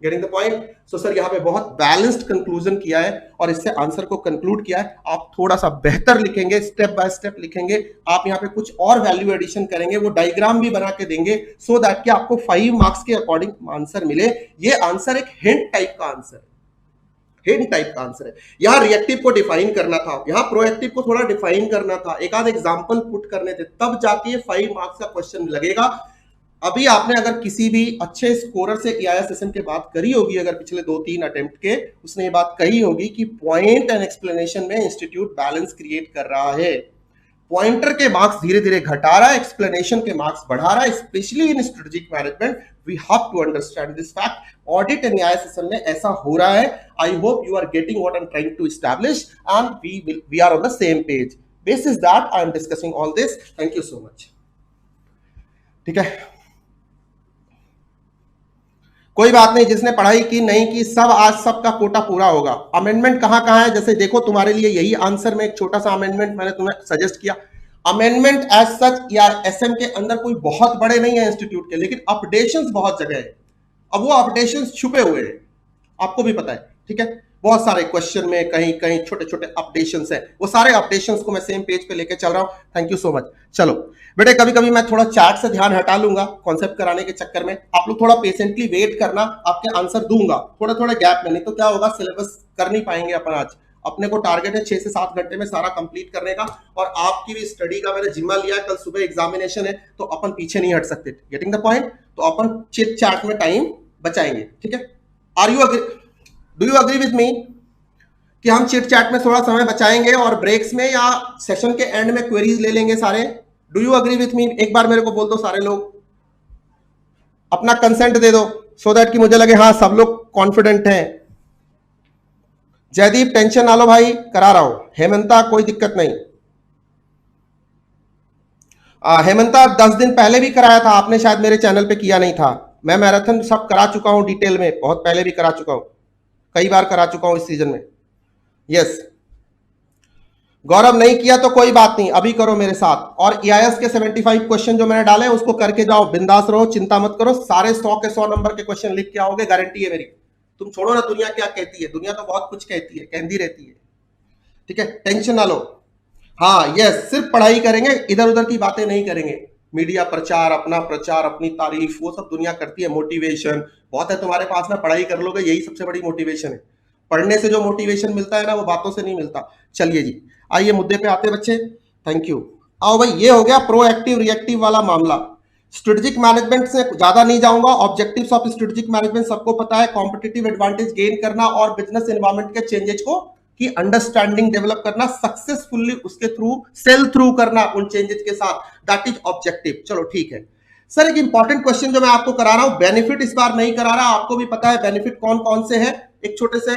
Getting the point? So sir यहाँ पे बहुत बैलेंस्ड कंक्लूजन किया है और इससे आंसर को कंक्लूड किया है। आप थोड़ा सा बेहतर लिखेंगे, स्टेप बाय स्टेप लिखेंगे, आप यहाँ पे कुछ और वैल्यू एडिशन करेंगे, वो डायग्राम भी बना के देंगे सो दैट कि आपको 5 मार्क्स के अकॉर्डिंग आंसर मिले। ये आंसर एक हिंट टाइप का आंसर है, यहाँ रिएक्टिव को डिफाइन करना था, यहाँ प्रोएक्टिव को थोड़ा डिफाइन करना था, एक आध एग्जांपल पुट करने थे, तब जाके 5 मार्क्स का क्वेश्चन लगेगा। अभी आपने अगर किसी भी अच्छे स्कोरर से EIS सेशन के बात करी होगी, अगर पिछले 2-3 अटेम्प्ट के, उसने ये बात कही होगी कि पॉइंट एंड एक्सप्लेनेशन में इंस्टीट्यूट बैलेंस क्रिएट कर रहा है। पॉइंटर के मार्क्स धीरे धीरे घटा रहा है, एक्सप्लेनेशन के मार्क्स बढ़ा रहा है, specially in strategic management. We have to understand this fact. Audit and EIS session में ऐसा हो रहा है। I hope you are getting what I am trying to establish and we are on the same page. Basis that I am discussing all this. Thank you so much. ठीक है, कोई बात नहीं, जिसने पढ़ाई की नहीं की, सब आज सबका कोटा पूरा होगा। अमेंडमेंट कहां कहां है? जैसे देखो, तुम्हारे लिए यही आंसर में एक छोटा सा अमेंडमेंट मैंने तुम्हें सजेस्ट किया। अमेंडमेंट एज सच या एसएम के अंदर कोई बहुत बड़े नहीं है इंस्टीट्यूट के, लेकिन अपडेशंस बहुत जगह है। अब वो अपडेशंस छुपे हुए हैं, आपको भी पता है। ठीक है, बहुत सारे क्वेश्चन में कहीं कहीं छोटे छोटे अपडेशंस हैं, वो सारे अपडेशंस को मैं सेम पेज पे लेके चल रहा हूं। Thank you so much. चलो बेटे, कभी कभी मैं थोड़ा चार्ट से ध्यान हटा लूंगा कॉन्सेप्ट कराने के चक्कर में, आप लोग थोड़ा पेशेंटली वेट करना, आपके आंसर दूंगा थोड़ा थोड़ा गैप में, नहीं तो क्या होगा, सिलेबस कर नहीं पाएंगे अपन आज। अपने को टारगेट है 6 से 7 घंटे में सारा कंप्लीट करने का, और आपकी भी स्टडी का मैंने जिम्मा लिया, कल सुबह एग्जामिनेशन है तो अपन पीछे नहीं हट सकते। Getting the point? तो अपन चिट चैट में टाइम बचाएंगे। ठीक है, are you agree, do you agree with me कि हम चिट चैट में थोड़ा समय बचाएंगे और ब्रेक्स में या सेशन के एंड में क्वेरीज ले लेंगे सारे? Do you agree with me? एक बार मेरे को बोल दो सारे लोग, अपना कंसेंट दे दो, सो दैट कि मुझे लगे हाँ सब लोग कॉन्फिडेंट हैं। जयदीप टेंशन ना लो भाई, करा रहा हूं। हेमंता कोई दिक्कत नहीं। हेमंता 10 दिन पहले भी कराया था आपने, शायद मेरे चैनल पे किया नहीं था। मैं मैराथन सब करा चुका हूं डिटेल में, बहुत पहले भी करा चुका हूं, कई बार करा चुका हूं इस सीजन में। यस गौरव, नहीं किया तो कोई बात नहीं, अभी करो मेरे साथ। और EIS के 75 क्वेश्चन जो मैंने डाले उसको करके जाओ, बिंदास रहो, चिंता मत करो, सारे 100 के 100 नंबर के क्वेश्चन लिख के आओगे, गारंटी है मेरी। तुम छोड़ो ना दुनिया क्या कहती है, दुनिया तो बहुत कुछ कहती है, कहती रहती है, ठीक है, टेंशन ना लो। हाँ यस, सिर्फ पढ़ाई करेंगे, इधर उधर की बातें नहीं करेंगे। मीडिया प्रचार, अपना प्रचार, अपनी तारीफ, वो सब दुनिया करती है। मोटिवेशन बहुत है तुम्हारे पास ना, पढ़ाई कर लोगे, यही सबसे बड़ी मोटिवेशन है। पढ़ने से जो मोटिवेशन मिलता है ना, वो बातों से नहीं मिलता। चलिए जी, आइए मुद्दे पे आते बच्चे। Thank you. आओ भाई, ये हो गया प्रोएक्टिव रिएक्टिव वाला मामला। स्ट्रेटेजिक मैनेजमेंट से ज्यादा नहीं जाऊंगा। ऑब्जेक्टिव्स ऑफ स्ट्रेटेजिक मैनेजमेंट सबको पता है, कॉम्पिटिटिव एडवांटेज गेन करना और बिजनेस एनवायरनमेंट के चेंजेस को की अंडरस्टैंडिंग डेवलप करना, सक्सेसफुली उसके थ्रू सेल थ्रू करना उन चेंजेस के साथ, दैट इज ऑब्जेक्टिव। चलो ठीक है सर, एक इंपॉर्टेंट क्वेश्चन जो मैं आपको करा रहा हूं, बेनिफिट इस बार नहीं करा रहा, आपको भी पता है बेनिफिट कौन कौन से हैं, एक छोटे से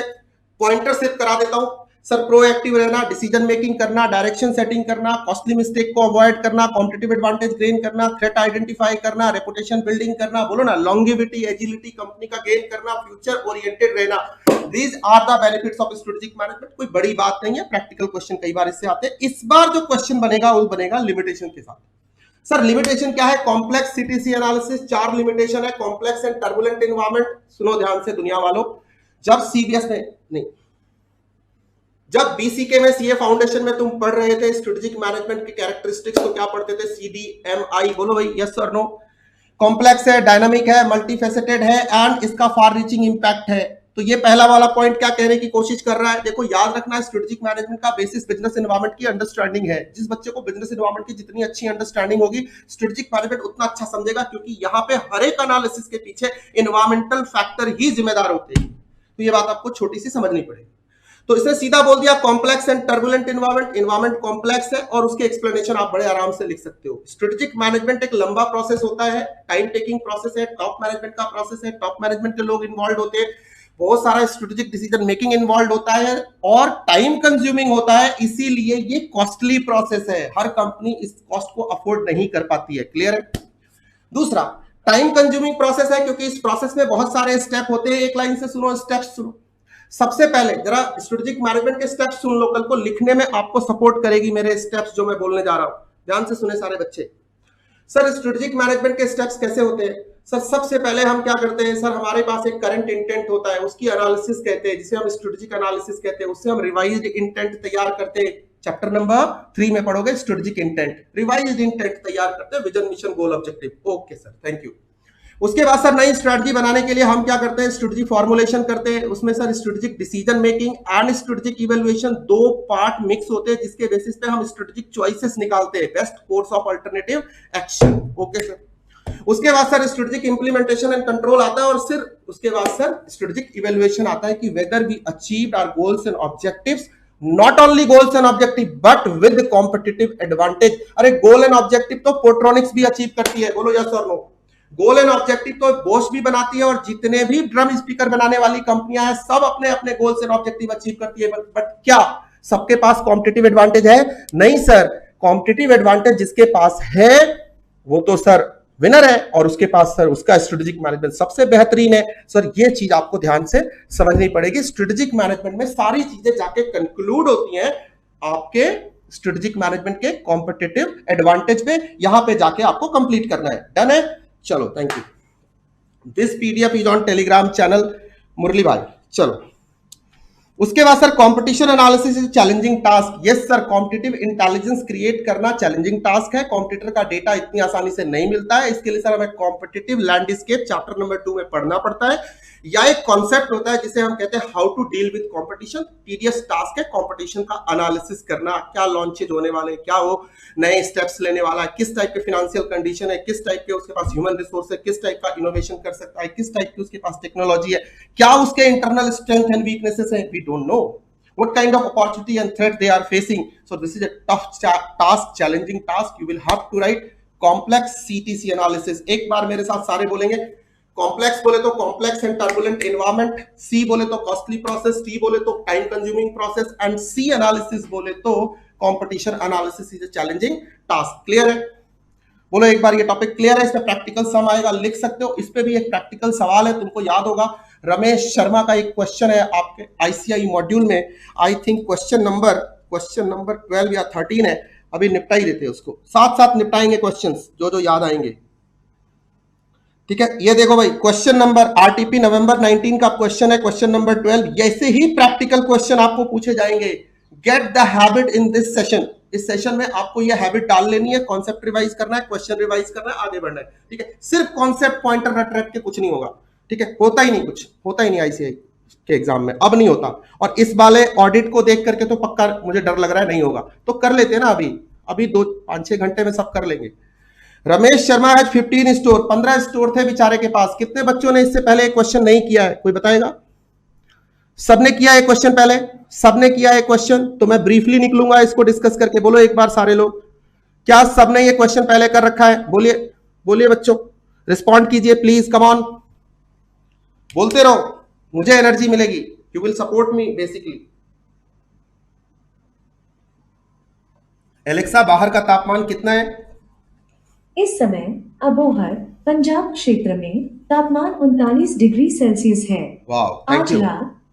पॉइंटर सेट करा देता हूं। सर प्रोएक्टिव रहना, डिसीजन मेकिंग करना, डायरेक्शन सेटिंग करना, कॉस्टली मिस्टेक को अवॉइड करना, कॉम्पिटिटिव एडवांटेज गेन करना, थ्रेट आइडेंटिफाई करना, रेपुटेशन बिल्डिंग करना, बोलो ना, लॉन्गेविटी एजिलिटी कंपनी का गेन करना, फ्यूचर ओरिएंटेड रहना, these are the benefits of strategic management. कोई बड़ी बात नहीं है, प्रैक्टिकल क्वेश्चन कई बार इससे आते हैं। इस बार जो क्वेश्चन बनेगा वो बनेगा लिमिटेशन के साथ। सर लिमिटेशन क्या है? कॉम्प्लेक्स सीटीसी एनालिसिस, 4 लिमिटेशन है। कॉम्प्लेक्स एंड टर्बुलेंट एनवायरनमेंट, सुनो ध्यान से दुनिया वालों, जब सीबीएस में नहीं, जब बीसीके में सीए फाउंडेशन में तुम पढ़ रहे थे स्ट्रेटेजिक मैनेजमेंट के कैरेक्टरिस्टिक्स, तो क्या पढ़ते थे? CDMI, बोलो भाई यस और नो। कॉम्प्लेक्स है, डायनामिक है, मल्टीफेसेटेड है एंड इसका फार रीचिंग इंपैक्ट है। तो ये पहला वाला पॉइंट क्या कहने की कोशिश कर रहा है? देखो याद रखना है, स्ट्रेटेजिक मैनेजमेंट का बेसिस बिजनेस एनवायरनमेंट की अंडरस्टैंडिंग है। जिस बच्चे को बिजनेस एनवायरनमेंट की जितनी अच्छी अंडरस्टैंडिंग होगी, स्ट्रेटेजिक मैनेजमेंट उतना अच्छा समझेगा, क्योंकि यहाँ पे हर एक एनालिसिस के पीछे एनवायरमेंटल फैक्टर ही जिम्मेदार होते हैं। तो ये बात आपको छोटी सी समझनी पड़ेगी। तो इसने सीधा बोल दिया complex and turbulent environment, environment complex है और उसके एक्सप्लेनेशन आप बड़े आराम से लिख सकते हो। स्ट्रेटेजिक मैनेजमेंट एक लंबा प्रोसेस होता है, टाइम टेकिंग प्रोसेस है, टॉप मैनेजमेंट का प्रोसेस है, टॉप मैनेजमेंट के लोग इन्वॉल्व होते हैं, बहुत सारा स्ट्रेटेजिक डिसीजन मेकिंग इन्वॉल्व होता है और टाइम कंज्यूमिंग होता है, इसीलिए ये कॉस्टली प्रोसेस है। हर कंपनी इस कॉस्ट को अफोर्ड नहीं कर पाती है। क्लियर है? दूसरा, टाइम कंज्यूमिंग प्रोसेस है क्योंकि इस प्रोसेस में बहुत सारे स्टेप होते हैं। एक लाइन से सुनो, स्टेप्स सुनो। सबसे पहले जरा स्ट्रेटेजिक मैनेजमेंट के स्टेप्स सुन लो, कल को लिखने में आपको सपोर्ट करेगी मेरे स्टेप्स जो मैं बोलने जा रहा हूं। ध्यान से सुने सारे बच्चे। सर स्ट्रेटेजिक मैनेजमेंट के स्टेप्स कैसे होते हैं? सर सबसे पहले हम क्या करते हैं, सर हमारे पास एक करंट इंटेंट होता है, उसकी एनालिसिस कहते हैं, जिसे हम स्ट्रेटेजिक एनालिसिस कहते हैं। उससे हम रिवाइज्ड इंटेंट तैयार करते हैं। चैप्टर नंबर 3 में पढ़ोगे स्ट्रेटेजिक इंटेंट, रिवाइज्ड इंटेंट तैयार करते हैं, vision mission goal objective. Okay sir, thank you. उसके बाद सर नई स्ट्रेटजी बनाने के लिए हम क्या करते हैं? स्ट्रेटजी फॉर्मुलेशन करते हैं। उसमें sir strategic decision making and strategic evaluation, 2 part mix होते हैं, जिसके बेसिस पे हम स्ट्रेटेजिक चॉइसेस निकालते हैं, best course of alternative action. Okay sir. उसके बाद sir strategic implementation and control आता है और फिर उसके बाद सर स्ट्रेटेजिक इवैल्यूएशन आता है कि whether we achieved our goals and objectives, not only goals and objective but with competitive advantage. अरे गोल एंड ऑब्जेक्टिव तो पोर्ट्रोनिक्स भी अचीव करती है, बोलो यस और नो। गोल एंड ऑब्जेक्टिव तो बोश भी बनाती है और जितने भी ड्रम स्पीकर बनाने वाली कंपनियां हैं सब अपने अपने गोल्स एंड ऑब्जेक्टिव अचीव करती है। बट क्या सबके पास कॉम्पिटिटिव एडवांटेज है? नहीं सर, कॉम्पिटिटिव एडवांटेज जिसके पास है वो तो सर विनर है और उसके पास सर उसका स्ट्रेटेजिक मैनेजमेंट सबसे बेहतरीन है। सर ये चीज आपको ध्यान से समझनी पड़ेगी। स्ट्रेटेजिक मैनेजमेंट में सारी चीजें जाके कंक्लूड होती हैं आपके स्ट्रेटेजिक मैनेजमेंट के कॉम्पिटिटिव एडवांटेज पे, यहां पे जाके आपको कंप्लीट करना है। डन है? चलो thank you. This PDF is on Telegram channel Murali भाई। चलो उसके बाद sir competition analysis is challenging task. Yes sir, competitive intelligence create करना चैलेंजिंग टास्क है। कॉम्पिटिटर का डेटा इतनी आसानी से नहीं मिलता है, इसके लिए सर हमें कॉम्पिटिटिव लैंडस्केप चैप्टर नंबर 2 में पढ़ना पड़ता है। या एक कॉन्सेप्ट होता है जिसे हम कहते हैं how to deal with competition. TDS task है कंपटीशन का एनालिसिस करना, क्या लॉन्चेज होने वाले हैं, क्या वो नए स्टेप्स लेने वाला है, किस टाइप के फाइनेंशियल कंडीशन है, किस टाइप के उसके पास ह्यूमन रिसोर्स है, किस टाइप का इनोवेशन कर सकता है, किस टाइप की उसके पास टेक्नोलॉजी है, क्या उसके इंटरनल स्ट्रेंथ एंड वीकनेसेस है, we don't know what kind of opportunity and threat they are facing. So this is a tough task, challenging task. You will have to write complex CTC analysis. एक बार मेरे साथ सारे बोलेंगे कॉम्प्लेक्स बोले तो complex and turbulent environment, C बोले तो कॉस्टली प्रोसेस, टी बोले तो time consuming process and C analysis बोले तो competition analysis is a challenging task. Clear है? बोलो एक बार ये टॉपिक क्लियर है? इसमें प्रैक्टिकल सम आएगा, लिख सकते हो। इस पे भी एक प्रैक्टिकल सवाल है, तुमको याद होगा रमेश शर्मा का एक क्वेश्चन है आपके आईसीआई मॉड्यूल में, आई थिंक क्वेश्चन नंबर 12 या 13 है। अभी निपटा ही देते हैं उसको, साथ साथ निपटाएंगे क्वेश्चंस जो जो याद आएंगे। ठीक है, ये देखो भाई क्वेश्चन नंबर आरटीपी नवंबर 19 का क्वेश्चन है, क्वेश्चन नंबर 12। ऐसे ही प्रैक्टिकल क्वेश्चन आपको पूछे जाएंगे। Get the habit in this session. इस सेशन में आपको ये हैबिट डाल लेनी है, कॉन्सेप्ट रिवाइज करना है, क्वेश्चन रिवाइज करना है, आगे बढ़ना है। ठीक है, सिर्फ कॉन्सेप्ट पॉइंटर रट रट के कुछ नहीं होगा। ठीक है, होता ही नहीं, कुछ होता ही नहीं आईसीआई के एग्जाम में, अब नहीं होता। और इस वाले ऑडिट को देख करके तो पक्का मुझे डर लग रहा है नहीं होगा, तो कर लेते हैं ना, अभी 2-5-6 घंटे में सब कर लेंगे। Ramesh Sharma has 15 store, 15 store थे बेचारे के पास। कितने बच्चों ने इससे पहले एक क्वेश्चन नहीं किया है, कोई बताएगा? सबने किया है क्वेश्चन पहले, सबने किया है क्वेश्चन, तो मैं ब्रीफली निकलूंगा इसको डिस्कस करके। बोलो एक बार सारे लोग, क्या सबने ये क्वेश्चन पहले कर रखा है? बोलिए बोलिए बच्चों, रिस्पॉन्ड कीजिए प्लीज, कम ऑन, बोलते रहो, मुझे एनर्जी मिलेगी, you will support me basically. Alexa बाहर का तापमान कितना है? इस समय अबोहर पंजाब क्षेत्र में तापमान 39 डिग्री सेल्सियस है। Wow, thank you.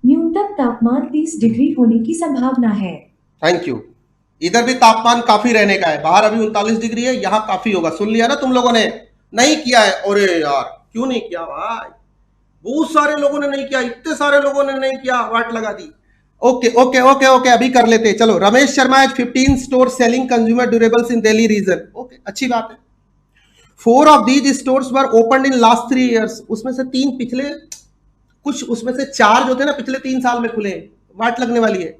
न्यूनतम तापमान 30 डिग्री होने की संभावना है। Thank you. इधर भी तापमान काफी रहने का है, बाहर अभी 39 डिग्री है, यहाँ काफी होगा। सुन लिया ना तुम लोगों ने? नहीं किया है? अरे यार क्यों नहीं किया भाई? बहुत सारे लोगों ने नहीं किया, इतने सारे लोगों ने नहीं किया, वाट लगा दी। ओके ओके ओके ओके, अभी कर लेते हैं। चलो, रमेश शर्मा है 15 स्टोर सेलिंग कंज्यूमर ड्यूरेबल्स इन दिल्ली रीजन। ओके, अच्छी बात है। 4 of these stores were opened in last 3 years। उसमें से 3 पिछले, कुछ उसमें से 4 जो थे ना पिछले 3 साल में खुले। वाट लगने वाली है।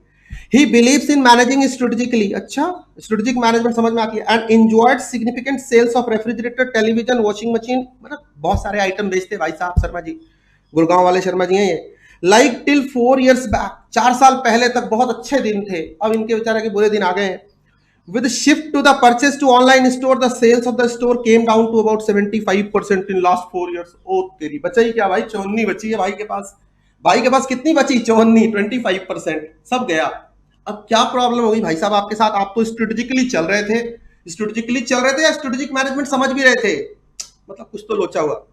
He believes in managing strategically। अच्छा, स्ट्रेटेजिक मैनेजमेंट समझ में आती है। And enjoyed significant sales of refrigerator, television, washing machine। मतलब बहुत सारे आइटम बेचते भाई साहब शर्मा जी, गुड़गांव वाले शर्मा जी हैं ये। लाइक टिल 4 years बैक, 4 साल पहले तक बहुत अच्छे दिन थे, अब इनके बेचारे के बुरे दिन आ गए हैं। With shift to the purchase to online store, the sales of the store came down to about 75% in last 4 years। ओ तेरी, बचाई क्या भाई? 54 बची है भाई के पास। भाई के पास कितनी बची? 54, 25%, सब गया। अब क्या प्रॉब्लम होगी भाई साहब आपके साथ? आप तो स्ट्रेटेजिकली चल रहे थे, स्ट्रेटेजिकली चल रहे थे या स्ट्रेटेजिक मैनेजमेंट समझ भी रहे थे, मतलब कुछ तो लोचा हुआ।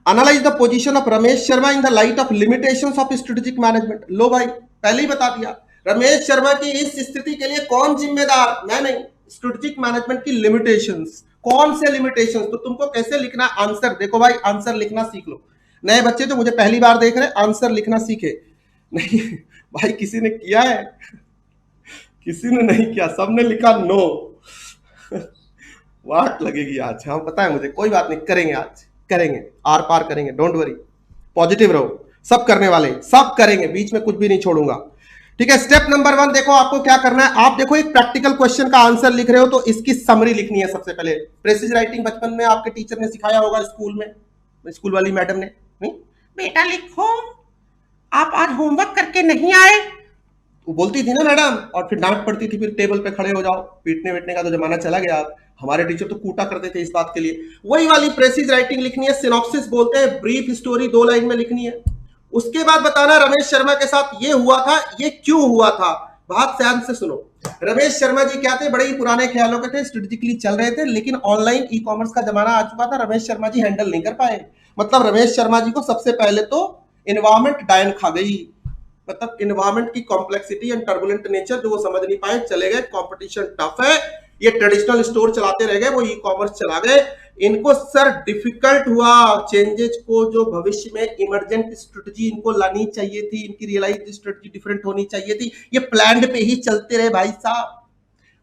Analyse the position of Ramesh Sharma in the light of limitations of strategic management. लो भाई, पहले ही बता दिया, रमेश शर्मा की इस स्थिति के लिए कौन जिम्मेदार? मैं नहीं, स्ट्रेटेजिक मैनेजमेंट की लिमिटेशंस। कौन से लिमिटेशंस? तो तुमको कैसे लिखना आंसर, देखो भाई आंसर लिखना सीख लो। नए बच्चे तो मुझे पहली बार देख रहे, आंसर लिखना सीखे। नहीं भाई, किसी ने किया है? किसी ने नहीं किया, सबने लिखा नो। वाट लगेगी आज, हाँ पता है मुझे, कोई बात नहीं, करेंगे आज, करेंगे, आर पार करेंगे, डोंट वरी, पॉजिटिव रहो, सब करने वाले, सब करेंगे, बीच में कुछ भी नहीं छोड़ूंगा। ठीक है, स्टेप नंबर 1 देखो आपको क्या करना है। आप देखो एक प्रैक्टिकल क्वेश्चन का आंसर लिख रहे हो तो इसकी समरी लिखनी है सबसे पहले। प्रेसिज राइटिंग बचपन में आपके टीचर ने सिखाया होगा, स्कूल में, स्कूल वाली मैडम ने, नहीं बेटा लिखो, आप आज होमवर्क करके नहीं आए, वो बोलती थी ना मैडम, और फिर डांट पड़ती थी, फिर टेबल पे खड़े हो जाओ। पीटने वीटने का तो जमाना चला गया, हमारे टीचर तो कूटा करते थे इस बात के लिए। वही वाली प्रेसिज राइटिंग लिखनी है, सिनॉप्सिस बोलते हैं, ब्रीफ स्टोरी 2 लाइन में लिखनी है। उसके बाद बताना रमेश शर्मा के साथ ये हुआ था, ये क्यों हुआ था। बात ध्यान से सुनो। रमेश शर्मा जी क्या थे? बड़े ही पुराने ख्यालों के थे, स्ट्रेटेजिकली चल रहे थे, लेकिन ऑनलाइन ई कॉमर्स का जमाना आ चुका था, रमेश शर्मा जी हैंडल नहीं कर पाए। मतलब रमेश शर्मा जी को सबसे पहले तो एनवायरमेंट डायन खा गई, मतलब एनवायरमेंट की कॉम्प्लेक्सिटी एंड टर्बुलेंट नेचर जो वो समझ नहीं पाए, चले गए, कंपटीशन टफ है, ये ट्रेडिशनल स्टोर चलाते रह गए, वो ई कॉमर्स चला गए। इनको सर डिफिकल्ट हुआ चेंजेस को, जो भविष्य में इमरजेंट स्ट्रेटजी इनको लानी चाहिए थी, इनकी रियलाइज्ड स्ट्रेटजी डिफरेंट होनी चाहिए थी, ये प्लान्ड पे ही चलते रहे भाई साहब।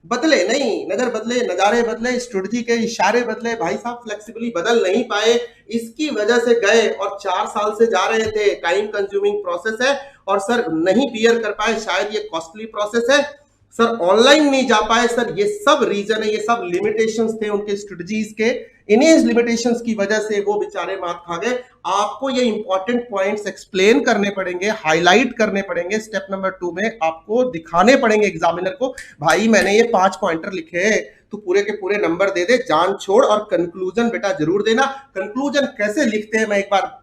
बदले नहीं, नजर बदले, नजारे बदले, स्ट्रेटजी के इशारे बदले, भाई साहब फ्लेक्सिबली बदल नहीं पाए, इसकी वजह से गए और 4 साल से जा रहे थे। टाइम कंज्यूमिंग प्रोसेस है और सर नहीं बियर कर पाए, शायद ये कॉस्टली प्रोसेस है सर, ऑनलाइन नहीं जा पाए सर, ये सब रीजन है, ये सब लिमिटेशंस थे उनके स्ट्रेटजीज के। इन्हीं लिमिटेशंस की वजह से वो बेचारे मात खा गए। आपको ये इंपॉर्टेंट पॉइंट्स एक्सप्लेन करने पड़ेंगे, हाईलाइट करने पड़ेंगे। स्टेप नंबर 2 में आपको दिखाने पड़ेंगे एग्जामिनर को, भाई मैंने ये 5 पॉइंटर लिखे, तू पूरे के पूरे नंबर दे दे, जान छोड़, और कंक्लूजन बेटा जरूर देना। कंक्लूजन कैसे लिखते हैं मैं एक बार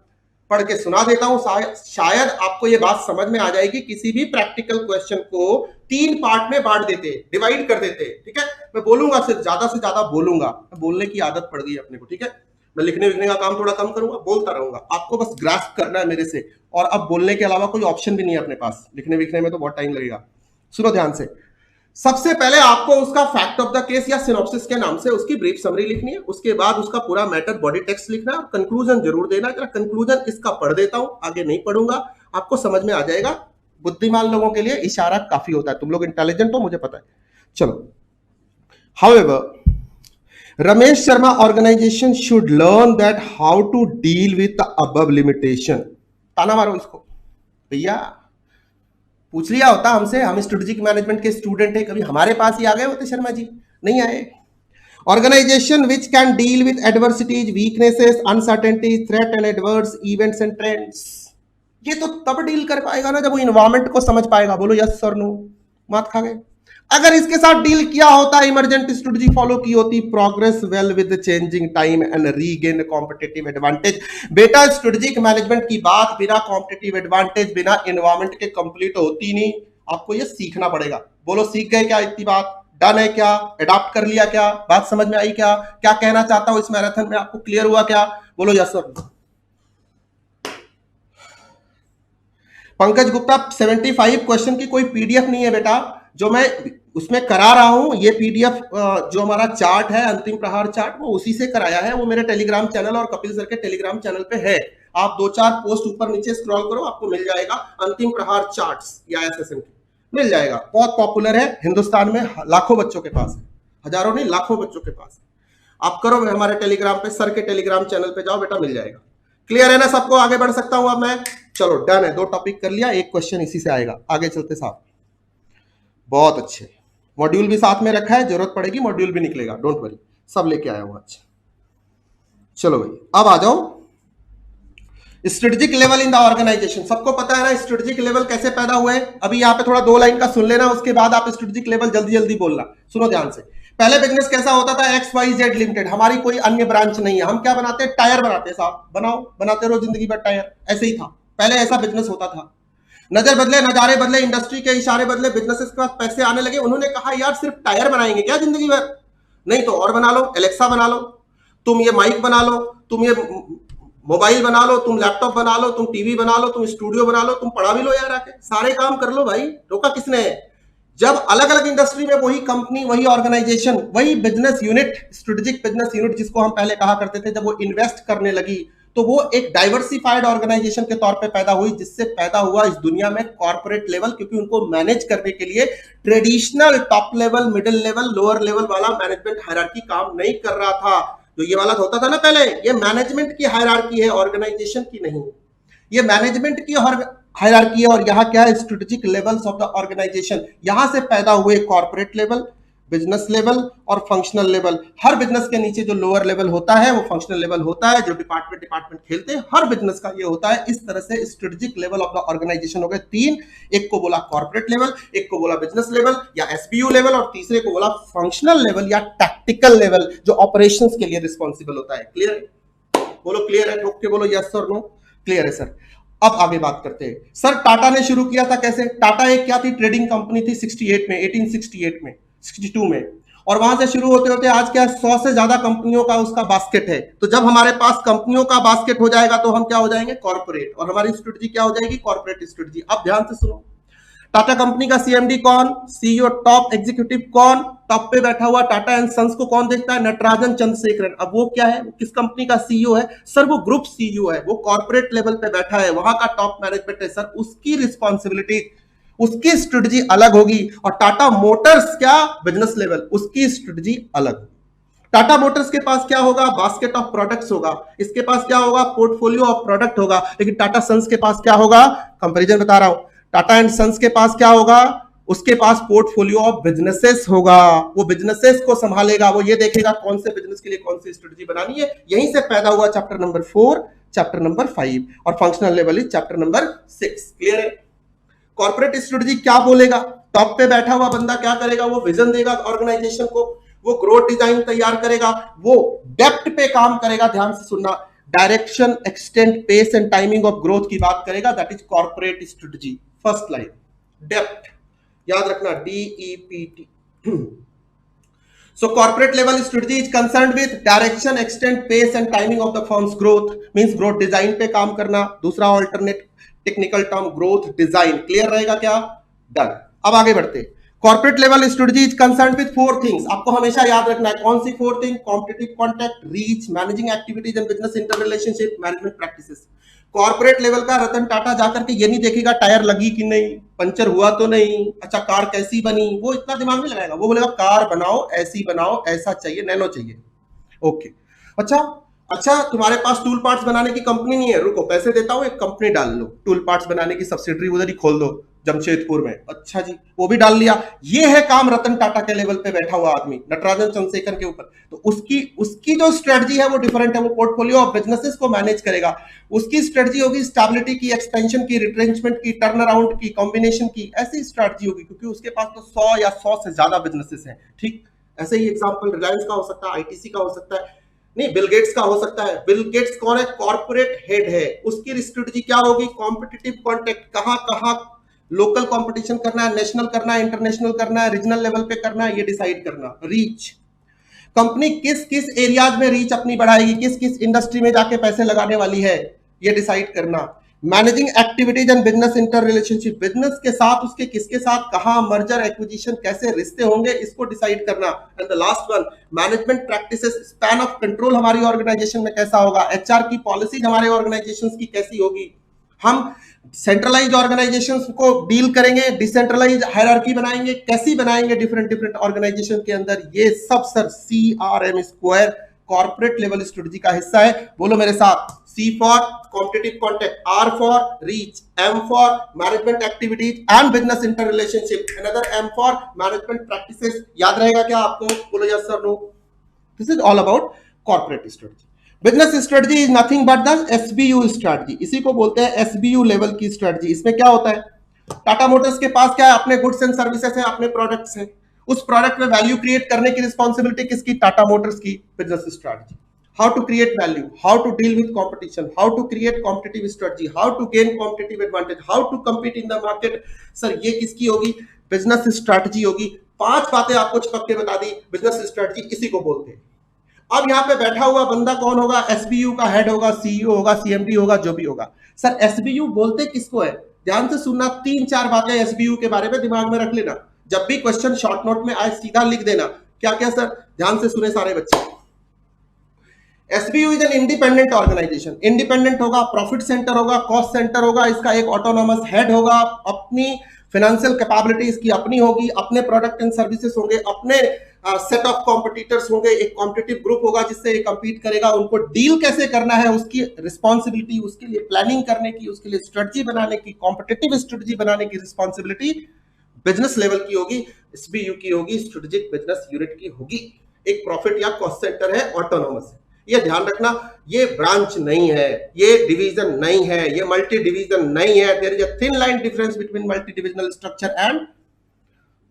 पढ़ के सुना देता हूं, शायद आपको ये बात समझ में आ जाएगी। किसी भी प्रैक्टिकल क्वेश्चन को 3 पार्ट में बांट देते, डिवाइड कर देते, ठीक है। मैं बोलूंगा, सिर्फ ज्यादा से ज्यादा बोलूंगा, बोलने की आदत पड़ गई अपने को, ठीक है। मैं लिखने विखने का काम थोड़ा कम करूंगा, बोलता रहूंगा, आपको बस ग्रास्प करना है मेरे से। और अब बोलने के अलावा कोई ऑप्शन भी नहीं है अपने पास, लिखने विखने में तो बहुत टाइम लगेगा। सुनो ध्यान से। सबसे पहले आपको उसका फैक्ट ऑफ द केस या सिनॉप्सिस के नाम से उसकी ब्रीफ समरी लिखनी है। उसके बाद उसका पूरा मैटर बॉडी टेक्स्ट लिखना है, कंक्लूजन जरूर देना। जरा कंक्लूजन इसका पढ़ देता हूं, आगे नहीं पढ़ूंगा, आपको समझ में आ जाएगा। बुद्धिमान लोगों के लिए इशारा काफी होता है, तुम लोग इंटेलिजेंट हो मुझे पता है। चलो, however Ramesh Sharma organisation should learn that how to deal with the above limitation. ताना मारो इसको भैया, पूछ लिया होता हमसे, हम स्ट्रेटेजिक मैनेजमेंट के स्टूडेंट हैं, कभी हमारे पास ही आ गए होते शर्मा जी? नहीं आए। Organisation which can deal with adversities, weaknesses, uncertainties, threat and adverse events and trends, ये तो तब डील कर पाएगा ना जब वो इन्वायरमेंट को समझ पाएगा। बोलो यस और नो, मात खा गए। अगर इसके साथ डील किया होता, इमरजेंट स्ट्रेटजी फॉलो की होती, progress well with changing time and regain competitive advantage. बेटा स्ट्रेटेजिक मैनेजमेंट की बात बिना कॉम्पिटिटिव एडवांटेज, बिना एनवायरमेंट के कंप्लीट होती नहीं। आपको ये सीखना पड़ेगा। बोलो सीख गए क्या? इतनी बात डन है क्या? अडॉप्ट कर लिया क्या? बात समझ में आई क्या? क्या कहना चाहता हूं इस मैराथन में, आपको क्लियर हुआ क्या? बोलो yes sir. Pankaj Gupta, 75 question की कोई पीडीएफ नहीं है बेटा, जो मैं उसमें करा रहा हूं। ये पीडीएफ जो हमारा चार्ट है, अंतिम प्रहार चार्ट, वो उसी से कराया है। वो मेरे टेलीग्राम चैनल और कपिल सर के टेलीग्राम चैनल पे है। आप 2-4 पोस्ट ऊपर नीचे स्क्रॉल करो, आपको मिल जाएगा अंतिम प्रहार चार्ट्स या एसएसएम की, मिल जाएगा। बहुत पॉपुलर है हिंदुस्तान में, लाखों बच्चों के पास है, हजारों नहीं लाखों बच्चों के पास है। आप करो हमारे टेलीग्राम पे, सर के टेलीग्राम चैनल पे जाओ बेटा, मिल जाएगा। क्लियर है ना सबको? आगे बढ़ सकता हूं अब मैं? चलो डन है, 2 टॉपिक कर लिया, एक क्वेश्चन इसी से आएगा। आगे चलते साहब, बहुत अच्छे। मॉड्यूल भी साथ में रखा है, जरूरत पड़ेगी मॉड्यूल भी निकलेगा, डोंट वरी, सब लेके आया हूं आज। चलो भाई अब आ जाओ, strategic level in the organisation. सबको पता है ना स्ट्रेटेजिक लेवल कैसे पैदा हुए? अभी यहाँ पे थोड़ा 2 लाइन का सुन लेना, उसके बाद आप स्ट्रेटेजिक लेवल जल्दी जल्दी बोलना। सुनो ध्यान से। पहले बिजनेस कैसा होता था? XYZ लिमिटेड, हमारी कोई अन्य ब्रांच नहीं है। हम क्या बनाते हैं? टायर बनाते हैं साहब, बनाओ, बनाते रहो जिंदगी भर टायर। ऐसे ही था पहले, ऐसा बिजनेस होता था। नजर बदले, नजारे बदले, इंडस्ट्री के इशारे बदले, बिजनेसेस के पास पैसे आने लगे। उन्होंने कहा यार सिर्फ टायर बनाएंगे क्या जिंदगी भर? नहीं तो और बना लो, एलेक्सा बना लो, तुम ये माइक बना लो, तुम ये मोबाइल बना लो, तुम लैपटॉप बना लो, तुम टीवी बना लो, तुम स्टूडियो बना लो, तुम पढ़ा भी लो यार, आके सारे काम कर लो भाई, रोका किसने? जब अलग अलग इंडस्ट्री में वही कंपनी, वही ऑर्गेनाइजेशन, वही business unit, strategic business unit जिसको हम पहले कहा करते थे, जब वो इन्वेस्ट करने लगी तो वो एक डाइवर्सिफाइड ऑर्गेनाइजेशन के तौर पे पैदा हुई, जिससे पैदा हुआ इस दुनिया में कॉर्पोरेट लेवल। क्योंकि उनको मैनेज करने के लिए traditional top level, middle level, lower level वाला मैनेजमेंट हायरार्की काम नहीं कर रहा था। तो ये वाला होता था ना पहले, ये मैनेजमेंट की हायरार्की है, ऑर्गेनाइजेशन की नहीं। ये मैनेजमेंट की हायरार्की है। और यहाँ क्या है? Strategic levels of the organisation. यहां से पैदा हुए कॉर्पोरेट लेवल, बिजनेस लेवल और फंक्शनल लेवल। हर बिजनेस के नीचे जो लोअर लेवल होता है वो फंक्शनल लेवल होता है, जो डिपार्टमेंट खेलते हैं, हर बिजनेस का ये होता है। इस तरह से strategic level of the organisation हो गए 3। एक को बोला कॉर्पोरेट लेवल, एक को बोला बिजनेस लेवल या SBU लेवल, और तीसरे को बोला फंक्शनल लेवल या टैक्टिकल लेवल, जो ऑपरेशंस के लिए रिस्पॉन्सिबल होता है। क्लियर है? बोलो क्लियर है, ठोक के बोलो यस और नो। क्लियर है सर। अब आगे बात करते हैं। सर टाटा ने शुरू किया था कैसे? टाटा एक क्या थी? ट्रेडिंग कंपनी थी 68 में, 1868 में, 62 में, और वहां से शुरू होते होते आज क्या 100 से ज्यादा कंपनियों का उसका बास्केट है। तो जब हमारे पास कंपनियों का बास्केट हो जाएगा तो हम क्या हो जाएंगे? कॉर्पोरेट। और हमारी स्ट्रेटजी क्या हो जाएगी? Corporate strategy. अब ध्यान से सुनो, टाटा कंपनी का CMD कौन? CEO टॉप एग्जीक्यूटिव कौन? टॉप पे बैठा हुआ टाटा एंड सन्स को कौन देखता है? नटराजन चंद्रशेखरन। अब वो क्या है? वो किस कंपनी का CEO है? सर वो ग्रुप CEO है, वो कॉर्पोरेट लेवल पे बैठा है, वहां का टॉप मैनेजमेंट है सर। उसकी रिस्पॉन्सिबिलिटी, उसकी स्ट्रेटजी अलग होगी। और टाटा मोटर्स क्या? बिजनेस लेवल, उसकी स्ट्रेटजी अलग। टाटा मोटर्स के पास क्या होगा? बास्केट ऑफ प्रोडक्ट्स होगा। इसके पास क्या होगा? पोर्टफोलियो ऑफ प्रोडक्ट होगा। लेकिन टाटा सन्स के पास क्या होगा? कंपैरिजन बता रहा हूं, टाटा एंड सन्स के पास क्या होगा? उसके पास पोर्टफोलियो ऑफ बिजनेसेस होगा। वो बिजनेसेस को संभालेगा, वो ये देखेगा कौन से बिजनेस के लिए कौन सी स्ट्रेटजी बनानी है। यहीं से पैदा हुआ चैप्टर नंबर 4, चैप्टर नंबर 5, और functional level is chapter number 6। Clear है? कॉर्पोरेट स्ट्रेटजी क्या बोलेगा? टॉप पे बैठा हुआ बंदा क्या करेगा? वो विजन देगा ऑर्गेनाइजेशन को, वो ग्रोथ डिजाइन तैयार करेगा, वो डेप्थ पे काम करेगा। ध्यान से सुनना, direction, extent, pace and timing of growth की बात करेगा, that is corporate strategy. First line depth, याद रखना, DEPT। So corporate level strategy is concerned with direction, extent, pace and timing of the firm's growth, means growth design पे काम करना। दूसरा alternate technical term growth design, clear रहेगा क्या? Done। अब आगे बढ़ते। Corporate level strategy is concerned with 4 things, आपको हमेशा याद रखना है। कौन सी 4 things? Competitive contact, reach, managing activities and business interrelationship, management practices। Corporate level का रतन टाटा जाकर के ये नहीं देखेगा टायर लगी कि नहीं, पंचर हुआ तो नहीं, अच्छा कार कैसी बनी, वो इतना दिमाग नहीं लगाएगा। वो बोलेगा कार बनाओ, ऐसी बनाओ, ऐसा चाहिए, नैनो चाहिए। ओके, अच्छा तुम्हारे पास टूल पार्ट्स बनाने की कंपनी नहीं है, रुको पैसे देता हूं, एक कंपनी डाल लो, टूल पार्ट्स बनाने की सब्सिडरी उधर ही खोल दो जमशेदपुर में। अच्छा जी, वो भी डाल लिया। ये है काम रतन टाटा के लेवल पे बैठा हुआ आदमी, नटराजन चंद्रशेखर के ऊपर। तो उसकी जो स्ट्रेटजी है वो डिफरेंट है, वो पोर्टफोलियो ऑफ बिजनेसेस को मैनेज करेगा। उसकी स्ट्रेटजी होगी स्टेबिलिटी की, एक्सपेंशन की, रिट्रेंचमेंट की, टर्न अराउंड की, कॉम्बिनेशन की, ऐसी स्ट्रेटजी होगी, क्योंकि उसके पास तो 100 या 100 से ज्यादा बिजनेसेस हैं। ठीक ऐसे ही एग्जांपल रिलायंस का हो सकता है, आईटीसी का हो सकता है, नहीं बिल गेट्स का हो सकता है। बिल गेट्स कौन है? कॉर्पोरेट हेड है। उसकी स्ट्रेटजी क्या होगी? कॉम्पिटिटिव कॉन्टेक्ट, कहां लोकल कंपटीशन करना है, नेशनल करना है, इंटरनेशनल करना है, रीजनल लेवल पे करना है, ये डिसाइड करना। रीच, कंपनी किस किस एरियाज में रीच अपनी बढ़ाएगी, किस किस इंडस्ट्री में जाके पैसे लगाने वाली है, ये डिसाइड करना। Managing activities and business inter relationship, business के साथ उसके किसके साथ कहां मर्जर एक्विजिशन कैसे रिश्ते होंगे, इसको डिसाइड करना। And the last one, management practices, span of control हमारी ऑर्गेनाइजेशन में कैसा होगा, एचआर की पॉलिसीज हमारे ऑर्गेनाइजेशन की कैसी होगी, हम सेंट्रलाइज ऑर्गेनाइजेशंस को डील करेंगे, डिसेंट्रलाइज हायरार्की बनाएंगे, कैसी बनाएंगे डिफरेंट ऑर्गेनाइजेशन के अंदर, ये सब sir CRM square corporate level strategy का हिस्सा है। बोलो मेरे साथ, C for competitive contact, R for reach, M for management activities and business inter relationship, another M for management practices. याद रहेगा क्या आपको? बोलो yes sir no. This is all about corporate strategy. Business strategy is nothing but the SBU strategy, इसी को बोलते हैं SBU लेवल की स्ट्रेटजी। इसमें क्या होता है? टाटा मोटर्स के पास क्या है? अपने गुड्स एंड सर्विसेज है, अपने प्रोडक्ट्स हैं, उस प्रोडक्ट में वैल्यू क्रिएट करने की रिस्पॉन्सिबिलिटी किसकी? टाटा मोटर्स की। Business strategy, how to create value, how to deal with competition, how to create competitive strategy, how to gain competitive advantage, how to compete in the market. Sir ये किसकी होगी? बिजनेस स्ट्रेटजी होगी। 5 बातें आपको चिपक के बता दी, बिजनेस स्ट्रेटजी इसी को बोलते हैं। अब यहाँ पे बैठा हुआ बंदा कौन होगा? SBU का हेड होगा, CEO होगा, CMD होगा, जो भी होगा। सर SBU बोलते किसको है? ध्यान से सुनना, 3-4 बातें SBU के बारे में दिमाग में रख लेना, जब भी क्वेश्चन शॉर्ट नोट में आए सीधा लिख देना। क्या क्या सर? ध्यान से सुने सारे बच्चे। SBU is an independent organisation, independent होगा, प्रॉफिट सेंटर होगा, कॉस्ट सेंटर होगा, इसका एक ऑटोनोमस हेड होगा, अपनी फाइनेंशियल कैपेबिलिटी इसकी अपनी होगी, अपने प्रोडक्ट एंड सर्विसेज होंगे, अपने सेट ऑफ कॉम्पिटिटर्स होंगे, एक कॉम्पिटिटिव ग्रुप होगा जिससे ये कंपीट करेगा, उनको डील कैसे करना है उसकी रिस्पॉन्सिबिलिटी, उसके लिए प्लानिंग करने की, उसके लिए स्ट्रेटजी बनाने की, कॉम्पिटिटिव स्ट्रेटजी बनाने की रिस्पॉन्सिबिलिटी बिजनेस लेवल की होगी, SBU की होगी, स्ट्रेटेजिक बिजनेस यूनिट की होगी। एक प्रॉफिट या कॉस्ट सेंटर है, ऑटोनोमस है। ये ध्यान रखना, ये ब्रांच नहीं है, ये डिवीजन नहीं है, ये मल्टी डिवीजन नहीं है। There is a thin line difference between multi divisional structure and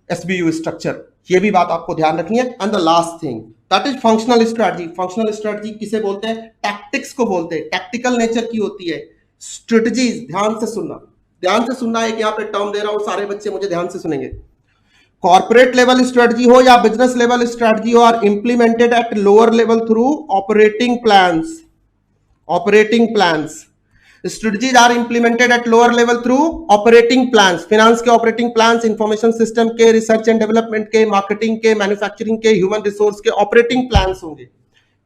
SBU structure, ये भी बात आपको ध्यान रखनी है। And the last thing that is functional strategy. Functional strategy किसे बोलते हैं? टैक्टिक्स को बोलते हैं, टैक्टिकल नेचर की होती है स्ट्रेटजीज। ध्यान से सुनना, ध्यान से सुनना, एक यहाँ पे टर्म दे रहा हूं, सारे बच्चे मुझे ध्यान से सुनेंगे। कॉर्पोरेट लेवल स्ट्रेटजी हो या बिजनेस लेवल स्ट्रेटजी हो, are implemented at lower level through operating plans. Operating plans, strategies are implemented at lower level through operating plans, finance के operating plans, information system के, research and development के, marketing के, manufacturing के, human resource के operating plans होंगे।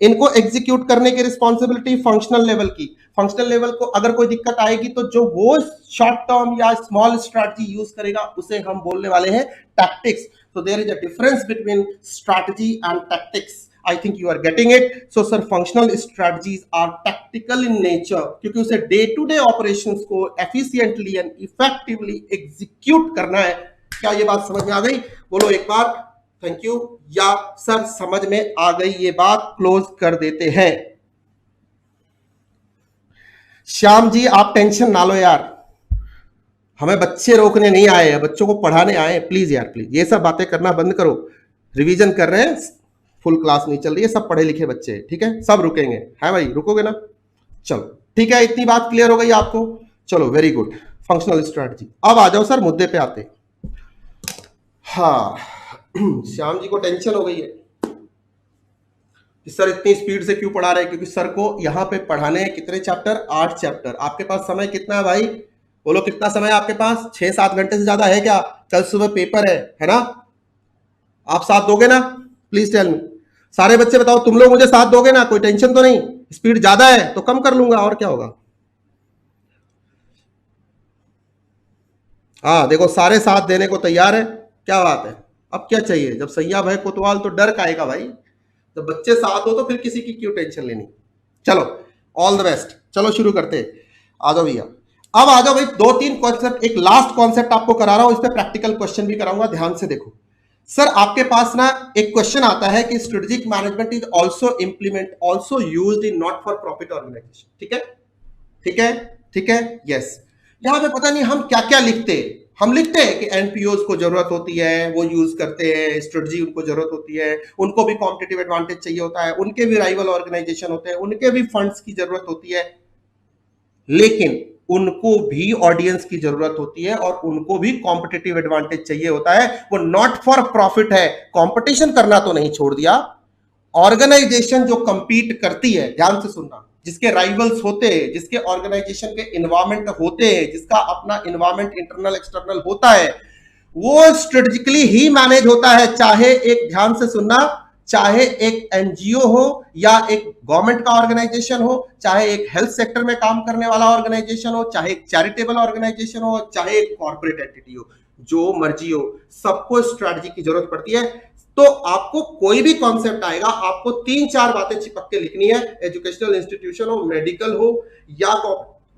इनको एग्जीक्यूट करने की रिस्पॉन्सिबिलिटी फंक्शनल लेवल की। फंक्शनल लेवल को अगर कोई दिक्कत आएगी तो जो वो शॉर्ट टर्म या स्मॉल स्ट्रैटेजी यूज करेगा उसे हम बोलने वाले हैं tactics. So there is a difference between strategy and tactics. I think you are getting it. So sir, functional strategies are tactical in nature क्योंकि उसे day to day operations को efficiently and effectively execute करना है। क्या ये बात समझ में आ गई? बोलो एक बार थैंक यू, या सर समझ में आ गई ये बात, क्लोज कर देते हैं। श्याम जी आप टेंशन ना लो यार, हमें बच्चे रोकने नहीं आए हैं, बच्चों को पढ़ाने आए हैं। प्लीज यार प्लीज ये सब बातें करना बंद करो, रिवीजन कर रहे हैं, फुल क्लास नहीं चल रही है, सब पढ़े लिखे बच्चे, ठीक है, सब रुकेंगे, है भाई, रुकोगे ना? चलो ठीक है, इतनी बात क्लियर हो गई आपको? चलो वेरी गुड। Functional strategy. अब आ जाओ सर मुद्दे पे आते। हाँ श्याम जी को टेंशन हो गई है कि सर इतनी स्पीड से क्यों पढ़ा रहे हैं, क्योंकि सर को यहाँ पे पढ़ाने हैं कितने चैप्टर? 8 चैप्टर। आपके पास समय कितना है भाई? बोलो कितना समय है आपके पास? 6-7 घंटे से ज्यादा है क्या? कल सुबह पेपर है ना? आप साथ दोगे ना? Please tell me. सारे बच्चे बताओ, तुम लोग मुझे साथ दोगे ना? कोई टेंशन तो नहीं? स्पीड ज्यादा है तो कम कर लूंगा, और क्या होगा। हाँ देखो, सारे साथ देने को तैयार है, क्या बात है। अब क्या चाहिए, जब सैया भाई कोतवाल तो डर का आएगा भाई। जब बच्चे साथ हो तो फिर किसी की क्यों टेंशन लेनी। चलो ऑल द बेस्ट। चलो शुरू करते। आ जाओ भैया। अब आ जाओ भाई, 2-3 कॉन्सेप्ट, एक लास्ट कॉन्सेप्ट आपको करा रहा हूं, इस पे प्रैक्टिकल क्वेश्चन भी कराऊंगा, ध्यान से देखो। सर आपके पास ना एक क्वेश्चन आता है कि strategic management is also used in not for profit organisation. ठीक है, ठीक है, ठीक है, यस। यहां पे पता नहीं हम क्या क्या लिखते हैं। हम लिखते हैं कि एनपीओज को जरूरत होती है, वो यूज करते हैं, स्ट्रेटजी उनको जरूरत होती है, उनको भी कॉम्पिटिटिव एडवांटेज चाहिए होता है, उनके भी राइवल ऑर्गेनाइजेशन होते हैं, उनके भी फंड्स की जरूरत होती है, लेकिन उनको भी ऑडियंस की जरूरत होती है और उनको भी कॉम्पिटिटिव एडवांटेज चाहिए होता है। वो नॉट फॉर प्रॉफिट है, कंपटीशन करना तो नहीं छोड़ दिया। ऑर्गेनाइजेशन जो कंपीट करती है, ध्यान से सुनना, जिसके राइवल्स होते हैं, जिसके ऑर्गेनाइजेशन के इन्वायरमेंट होते हैं, जिसका अपना इन्वायरमेंट इंटरनल एक्सटर्नल होता है, वो स्ट्रेटेजिकली ही मैनेज होता है। चाहे एक, ध्यान से सुनना, चाहे एक एनजीओ हो या एक गवर्नमेंट का ऑर्गेनाइजेशन हो, चाहे एक हेल्थ सेक्टर में काम करने वाला ऑर्गेनाइजेशन हो, चाहे एक चैरिटेबल ऑर्गेनाइजेशन हो, चाहे एक कॉर्पोरेट एंटिटी हो, जो मर्जी हो, सबको स्ट्रेटजी की जरूरत पड़ती है। तो आपको कोई भी कॉन्सेप्ट आएगा, आपको 3-4 बातें चिपक के लिखनी है। एजुकेशनल इंस्टीट्यूशन हो, मेडिकल हो या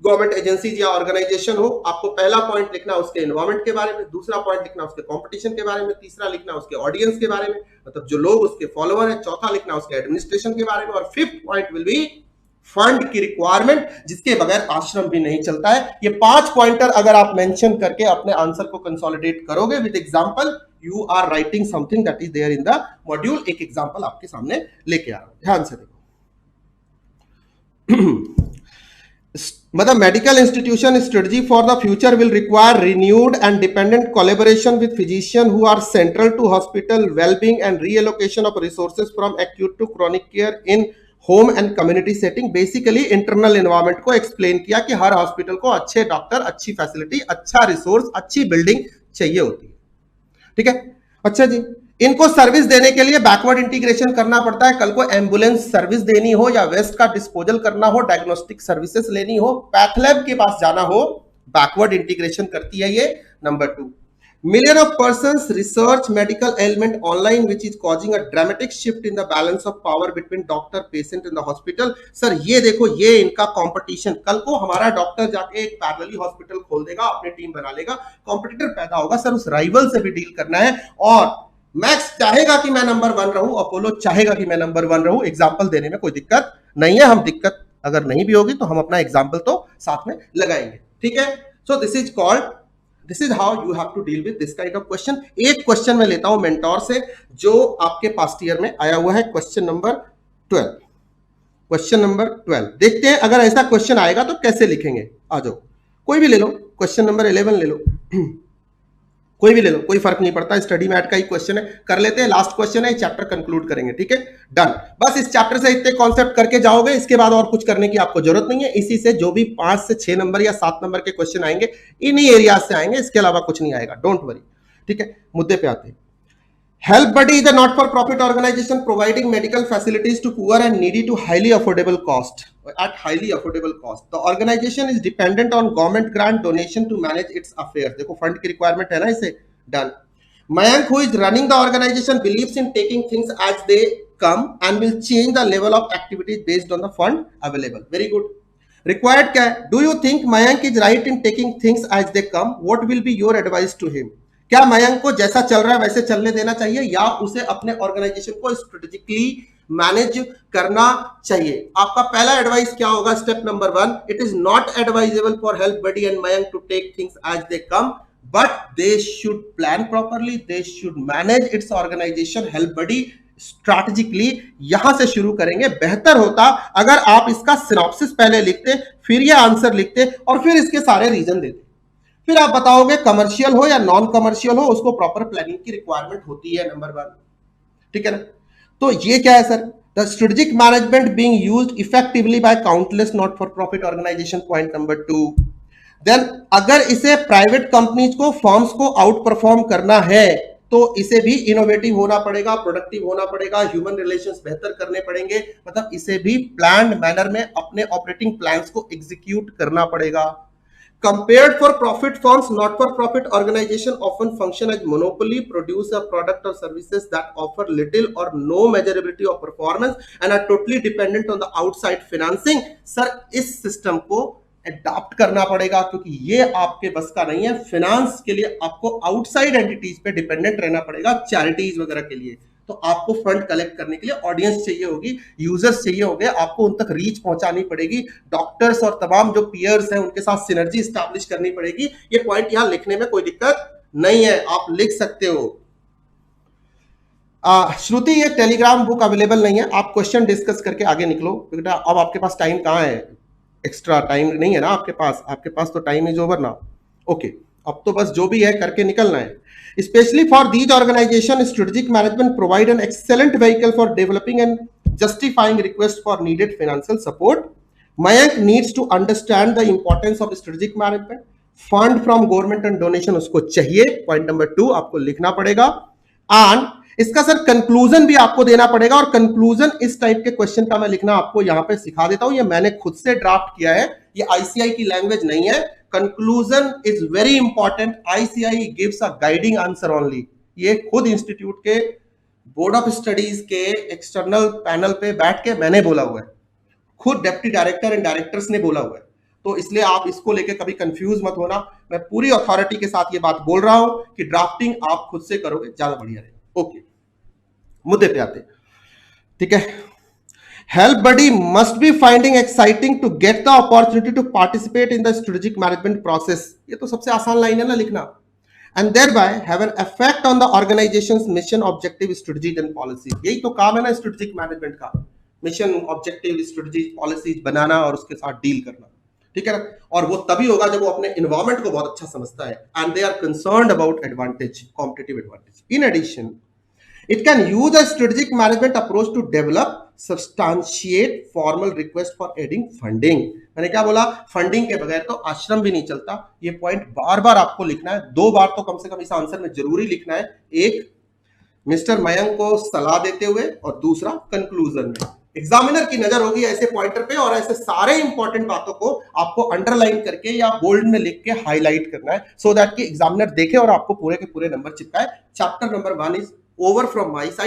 गवर्नमेंट एजेंसीज या ऑर्गेनाइजेशन हो, आपको पहला पॉइंट लिखना उसके एनवायरमेंट के बारे में, दूसरा पॉइंट लिखना उसके कंपटीशन के बारे में, तीसरा लिखना उसके ऑडियंस के बारे में, मतलब जो लोग उसके फॉलोअर है, चौथा लिखना उसके एडमिनिस्ट्रेशन के बारे में, और fifth point will be fund की रिक्वायरमेंट, जिसके बगैर आश्रम भी नहीं चलता है। ये 5 पॉइंटर अगर आप मेंशन करके अपने आंसर को कंसोलिडेट करोगे with example, you are writing something that is there in the module. एक एग्जांपल आपके सामने लेके आ रहा हूं, ध्यान से देखो। मतलब medical institution strategy for the future will require renewed and dependent collaboration with physician who are central to hospital wellbeing and reallocation of resources from acute to chronic care in home and community setting. Basically internal environment को एक्सप्लेन किया कि हर हॉस्पिटल को अच्छे डॉक्टर, अच्छी फैसिलिटी, अच्छा रिसोर्स, अच्छी बिल्डिंग चाहिए होती है। ठीक है, अच्छा जी, इनको सर्विस देने के लिए बैकवर्ड इंटीग्रेशन करना पड़ता है। कल को एम्बुलेंस सर्विस देनी हो या वेस्ट का डिस्पोजल करना हो, डायग्नोस्टिक सर्विसेज लेनी हो, पैथलैब के पास जाना हो, बैकवर्ड इंटीग्रेशन करती है ये। Number 2, million of persons research medical ailment online which is causing a dramatic shift in the balance of power between doctor patient in the hospital। Sir ये देखो, ये इनका कंपटीशन, कल को हमारा डॉक्टर जाके एक पैरेलली हॉस्पिटल खोल देगा, अपनी टीम बना लेगा, कॉम्पिटिटर पैदा होगा। सर उस राइवल से भी डील करना है, और मैक्स चाहेगा कि मैं नंबर 1 रहूं, अपोलो चाहेगा कि मैं नंबर 1 रहूं। एग्जाम्पल देने में कोई दिक्कत नहीं है, हम दिक्कत अगर नहीं भी होगी तो हम अपना एग्जाम्पल तो साथ में लगाएंगे। ठीक है, so this is called, this is how you have to deal with this kind of question. एक क्वेश्चन मैं लेता हूं मेंटोर से, जो आपके पास्ट ईयर में आया हुआ है, क्वेश्चन नंबर 12। क्वेश्चन नंबर 12 देखते हैं, अगर ऐसा क्वेश्चन आएगा तो कैसे लिखेंगे। आ जाओ, कोई भी ले लो, क्वेश्चन नंबर 11 ले लो, कोई भी ले लो, कोई फर्क नहीं पड़ता, स्टडी मैट का ही क्वेश्चन है, कर लेते हैं। लास्ट क्वेश्चन है, चैप्टर कंक्लूड करेंगे। ठीक है, डन। बस इस चैप्टर से इतने कॉन्सेप्ट करके जाओगे, इसके बाद और कुछ करने की आपको जरूरत नहीं है। इसी से जो भी 5 से 6 नंबर या 7 नंबर के क्वेश्चन आएंगे, इन्हीं एरिया से आएंगे, इसके अलावा कुछ नहीं आएगा, डोंट वरी। ठीक है, मुद्दे पे आते हैं। Help Buddy is a not-for-profit organization providing medical facilities to poor and needy to highly affordable cost. At highly affordable cost, the organization is dependent on government grant donation to manage its affairs. देखो फंड की रिक्वायरमेंट है ना इसे, done. Mayank, who is running the organization, believes in taking things as they come and will change the level of activities based on the fund available. Very good. Required क्या है? Do you think Mayank is right in taking things as they come? What will be your advice to him? क्या मयंक को जैसा चल रहा है वैसे चलने देना चाहिए, या उसे अपने ऑर्गेनाइजेशन को स्ट्रेटेजिकली मैनेज करना चाहिए? आपका पहला एडवाइस क्या होगा? Step number 1, it is not advisable for help buddy and Mayank to take things as they come, but they should plan properly, they should manage its organisation. Help buddy strategically यहां से शुरू करेंगे। बेहतर होता अगर आप इसका सिनॉप्सिस पहले लिखते, फिर ये आंसर लिखते और फिर इसके सारे रीजन देते। फिर आप बताओगे कमर्शियल हो या नॉन कमर्शियल हो, उसको प्रॉपर प्लानिंग की रिक्वायरमेंट होती है, नंबर 1, ठीक है ना। तो ये क्या है sir, the strategic management being used effectively by countless not for profit organisation, point number 2। Then अगर इसे प्राइवेट कंपनीज को, फर्म्स को आउट परफॉर्म करना है तो इसे भी इनोवेटिव होना पड़ेगा, प्रोडक्टिव होना पड़ेगा, ह्यूमन रिलेशंस बेहतर करने पड़ेंगे, मतलब इसे भी प्लान्ड मैनर में अपने ऑपरेटिंग प्लान्स को एग्जीक्यूट करना पड़ेगा। Compared for profit firms, not for profit organization often function as monopoly, produce a product or services that offer little or no measurability of performance and are totally dependent on the outside financing। Sir इस सिस्टम को अडॉप्ट करना पड़ेगा क्योंकि ये आपके बस का नहीं है। फाइनेंस के लिए आपको आउटसाइड एंटिटीज पे डिपेंडेंट रहना पड़ेगा, चैरिटीज वगैरह के लिए। तो आपको फंड कलेक्ट करने के लिए ऑडियंस चाहिए होगी, यूजर्स चाहिए होंगे, आपको उन तक रीच पहुंचानी पड़ेगी, डॉक्टर्स और तमाम जो पीयर्स हैं उनके साथ सिनर्जी स्टैब्लिश करनी पड़ेगी। ये पॉइंट यहां लिखने में कोई दिक्कत नहीं है, आप लिख सकते हो। श्रुति, ये टेलीग्राम बुक अवेलेबल नहीं है, आप क्वेश्चन डिस्कस करके आगे निकलो बेटा। अब आपके पास टाइम कहाँ है, एक्स्ट्रा टाइम नहीं है ना आपके पास तो टाइम इज ओवर ना। ओके, अब तो बस जो भी है करके निकलना है। Especially for these organizations, strategic management provide an excellent vehicle for developing and justifying requests for needed financial support. Mayank needs to understand the importance of strategic management. Fund from government and donation उसको चाहिए, पॉइंट नंबर 2 आपको लिखना पड़ेगा। एंड इसका सर कंक्लूजन भी आपको देना पड़ेगा, और कंक्लूजन इस टाइप के क्वेश्चन का मैं लिखना आपको यहां पे सिखा देता हूं। ये मैंने खुद से ड्राफ्ट किया है, ये आईसीआई की लैंग्वेज नहीं है। Conclusion is very important, ICI gives a guiding answer only. ये खुद इंस्टीट्यूट के बोर्ड ऑफ स्टडीज के एक्सटर्नल पैनल पे बैठ के मैंने बोला हुआ है, खुद डेप्टी डायरेक्टर एंड डायरेक्टर्स ने बोला हुआ है। तो इसलिए आप इसको लेके कभी कंफ्यूज मत होना, मैं पूरी अथॉरिटी के साथ ये बात बोल रहा हूं कि ड्राफ्टिंग आप खुद से करोगे ज्यादा बढ़िया रहेगा। ओके, मुद्दे पे आते, ठीक है। Help buddy must be finding exciting to get the opportunity to participate in the strategic management process. ये तो सबसे आसान लाइन है ना लिखना। And thereby have an effect on the organization's mission, objective, strategies and policies। यही तो काम है ना स्ट्रेटेजिक मैनेजमेंट का, मिशन, ऑब्जेक्टिव, स्ट्रेटेजीज, पॉलिसीज बनाना और उसके साथ डील करना, ठीक है ना। और वो तभी होगा जब वो अपने एनवायरमेंट को बहुत अच्छा समझता है, and they are concerned about advantage, competitive advantage. In addition, it can use a strategic management approach to develop substantiate formal request for adding funding। मैंने क्या बोला, फंडिंग के बगैर तो आश्रम भी नहीं चलता। ये पॉइंट बार बार आपको लिखना है, 2 बार तो कम से कम इस आंसर में जरूरी लिखना है। एक मिस्टर मयंक को सलाह देते हुए और दूसरा कंक्लूजन में। एग्जामिनर की नजर होगी ऐसे पॉइंटर पे, और ऐसे सारे इंपॉर्टेंट बातों को आपको अंडरलाइन करके या बोल्ड में लिख के हाईलाइट करना है, सो दैट कि एग्जामिनर देखे और आपको पूरे के पूरे नंबर चिपकाए। Chapter number 1 is over from my side।